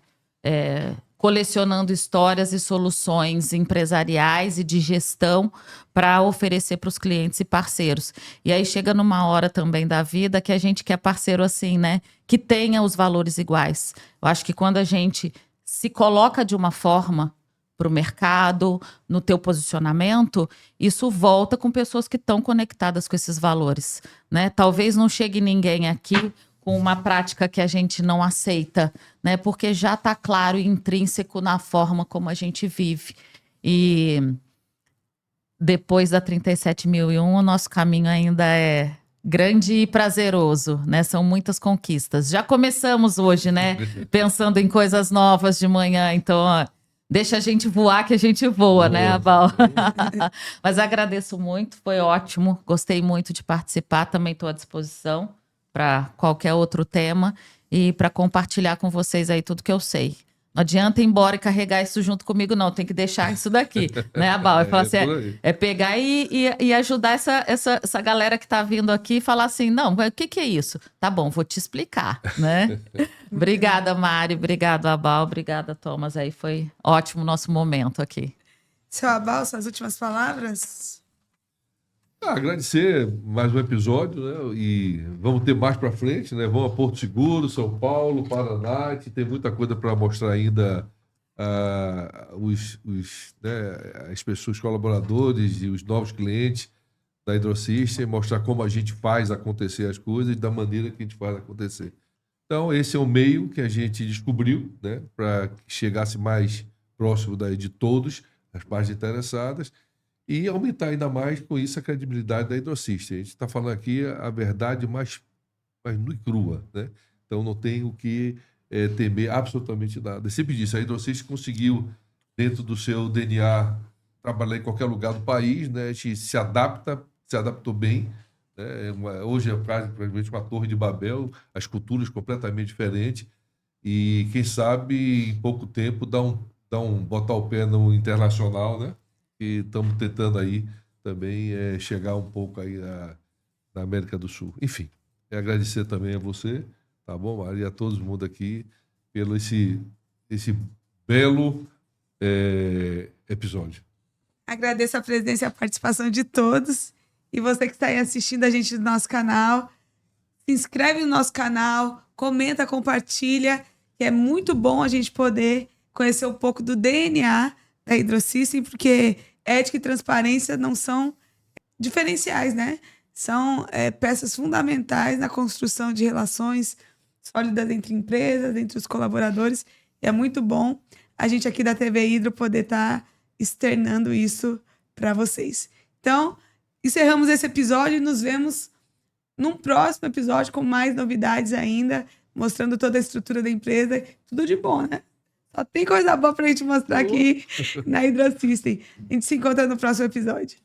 [SPEAKER 2] Colecionando histórias e soluções empresariais e de gestão para oferecer para os clientes e parceiros. E aí chega numa hora também da vida que a gente quer parceiro assim, né? Que tenha os valores iguais. Eu acho que quando a gente se coloca de uma forma para o mercado, no teu posicionamento, isso volta com pessoas que estão conectadas com esses valores, né? Talvez não chegue ninguém aqui com uma prática que a gente não aceita, né? Porque já está claro e intrínseco na forma como a gente vive. E depois da 37.001, o nosso caminho ainda é grande e prazeroso, né? São muitas conquistas. Já começamos hoje, né? Pensando em coisas novas de manhã, então, ó, deixa a gente voar que a gente voa, né, Abal? Mas agradeço muito, foi ótimo, gostei muito de participar, também estou à disposição para qualquer outro tema e para compartilhar com vocês aí tudo que eu sei. Não adianta ir embora e carregar isso junto comigo, não. Tem que deixar isso daqui, né, Abal? Pegar e ajudar essa galera que está vindo aqui e falar assim, não, o que é isso? Tá bom, vou te explicar, né? Obrigada, Mari. Obrigada, Abal. Obrigada, Thomas. Aí foi ótimo o nosso momento aqui.
[SPEAKER 4] Seu Abal, suas últimas palavras?
[SPEAKER 1] Agradecer mais um episódio, né? E vamos ter mais para frente, né? Vamos a Porto Seguro, São Paulo, Paraná, que tem muita coisa para mostrar ainda as pessoas, colaboradores e os novos clientes da Hidrosystem, mostrar como a gente faz acontecer as coisas e da maneira que a gente faz acontecer. Então, esse é o meio que a gente descobriu, né? Para que chegasse mais próximo de todos, as partes interessadas, e aumentar ainda mais com isso a credibilidade da Hidrosystem. A gente está falando aqui a verdade mais nua e crua, né? Então não tem o que temer absolutamente nada. Eu sempre disse, a Hidrosystem conseguiu, dentro do seu DNA, trabalhar em qualquer lugar do país, né? A gente se adaptou bem, né? Hoje é praticamente uma torre de Babel, as culturas completamente diferentes, e quem sabe em pouco tempo botar o pé no internacional, né? E estamos tentando aí também chegar um pouco aí na América do Sul. Enfim, agradecer também a você, tá bom, Maria, e a todo mundo aqui pelo esse belo episódio.
[SPEAKER 4] Agradeço a presença e a participação de todos. E você que está aí assistindo a gente no nosso canal, se inscreve no nosso canal, comenta, compartilha, que é muito bom a gente poder conhecer um pouco do DNA da Hidrosystem, porque ética e transparência não são diferenciais, né? São peças fundamentais na construção de relações sólidas entre empresas, entre os colaboradores. E é muito bom a gente aqui da TV Hidro poder estar externando isso para vocês. Então, encerramos esse episódio e nos vemos num próximo episódio com mais novidades ainda, mostrando toda a estrutura da empresa. Tudo de bom, né? Só tem coisa boa pra gente mostrar aqui na Hidrosystem. A gente se encontra no próximo episódio.